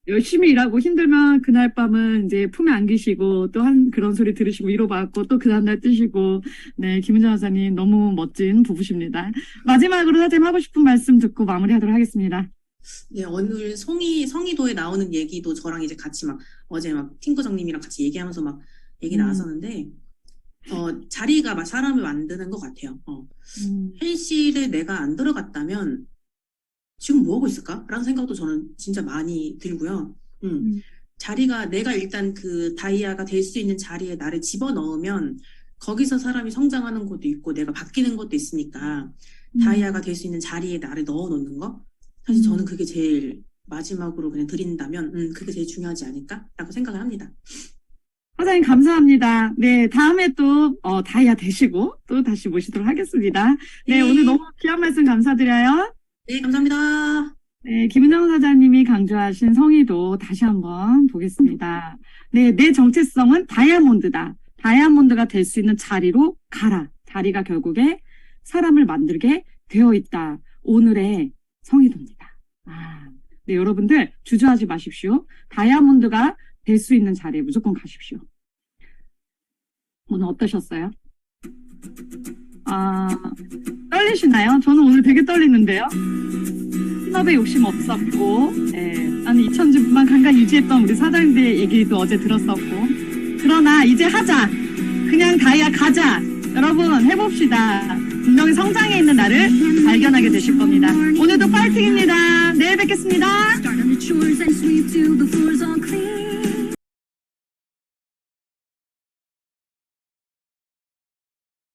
Speaker 1: 열심히 일하고 힘들면 그날 밤은 이제 품에 안기시고 또 그런 소리 들으시고 위로받고 또 그 다음날 뜨시고. 네, 김은정 여사님 너무 멋진 부부십니다. 마지막으로 사장님 하고 싶은 말씀 듣고 마무리하도록 하겠습니다.
Speaker 7: 네, 오늘 성의도에 나오는 얘기도 저랑 이제 같이 어제 팅커정님이랑 같이 얘기하면서 얘기 나왔었는데, 자리가 사람을 만드는 것 같아요. 현실에 내가 안 들어갔다면 지금 뭐 하고 있을까? 라는 생각도 저는 진짜 많이 들고요. 자리가 내가 일단 그 다이아가 될 수 있는 자리에 나를 집어넣으면 거기서 사람이 성장하는 것도 있고 내가 바뀌는 것도 있으니까 다이아가 될 수 있는 자리에 나를 넣어놓는 거? 사실 저는 그게 제일 마지막으로 그냥 드린다면 그게 제일 중요하지 않을까라고 생각을 합니다.
Speaker 1: 사장님 감사합니다. 네, 다음에 또 다이아 되시고 또 다시 모시도록 하겠습니다. 네, 오늘 너무 귀한 말씀 감사드려요.
Speaker 7: 네, 감사합니다.
Speaker 1: 네, 김은정 사장님이 강조하신 성의도 다시 한번 보겠습니다. 네, 내 정체성은 다이아몬드다. 다이아몬드가 될 수 있는 자리로 가라. 자리가 결국에 사람을 만들게 되어 있다. 오늘의 성의도입니다. 네, 여러분들 주저하지 마십시오. 다이아몬드가 될 수 있는 자리에 무조건 가십시오. 오늘 어떠셨어요? 떨리시나요? 저는 오늘 되게 떨리는데요. 신업에 욕심 없었고, 나는 2000집만 간간 유지했던 우리 사장님들 얘기도 어제 들었었고, 그러나 이제 하자. 그냥 다이아 가자. 여러분 해봅시다. 분명히 성장해 있는 나를 발견하게 되실 겁니다. 오늘도 파이팅입니다. 내일 뵙겠습니다.
Speaker 9: Start on the chores and sweep till the floor's all clean.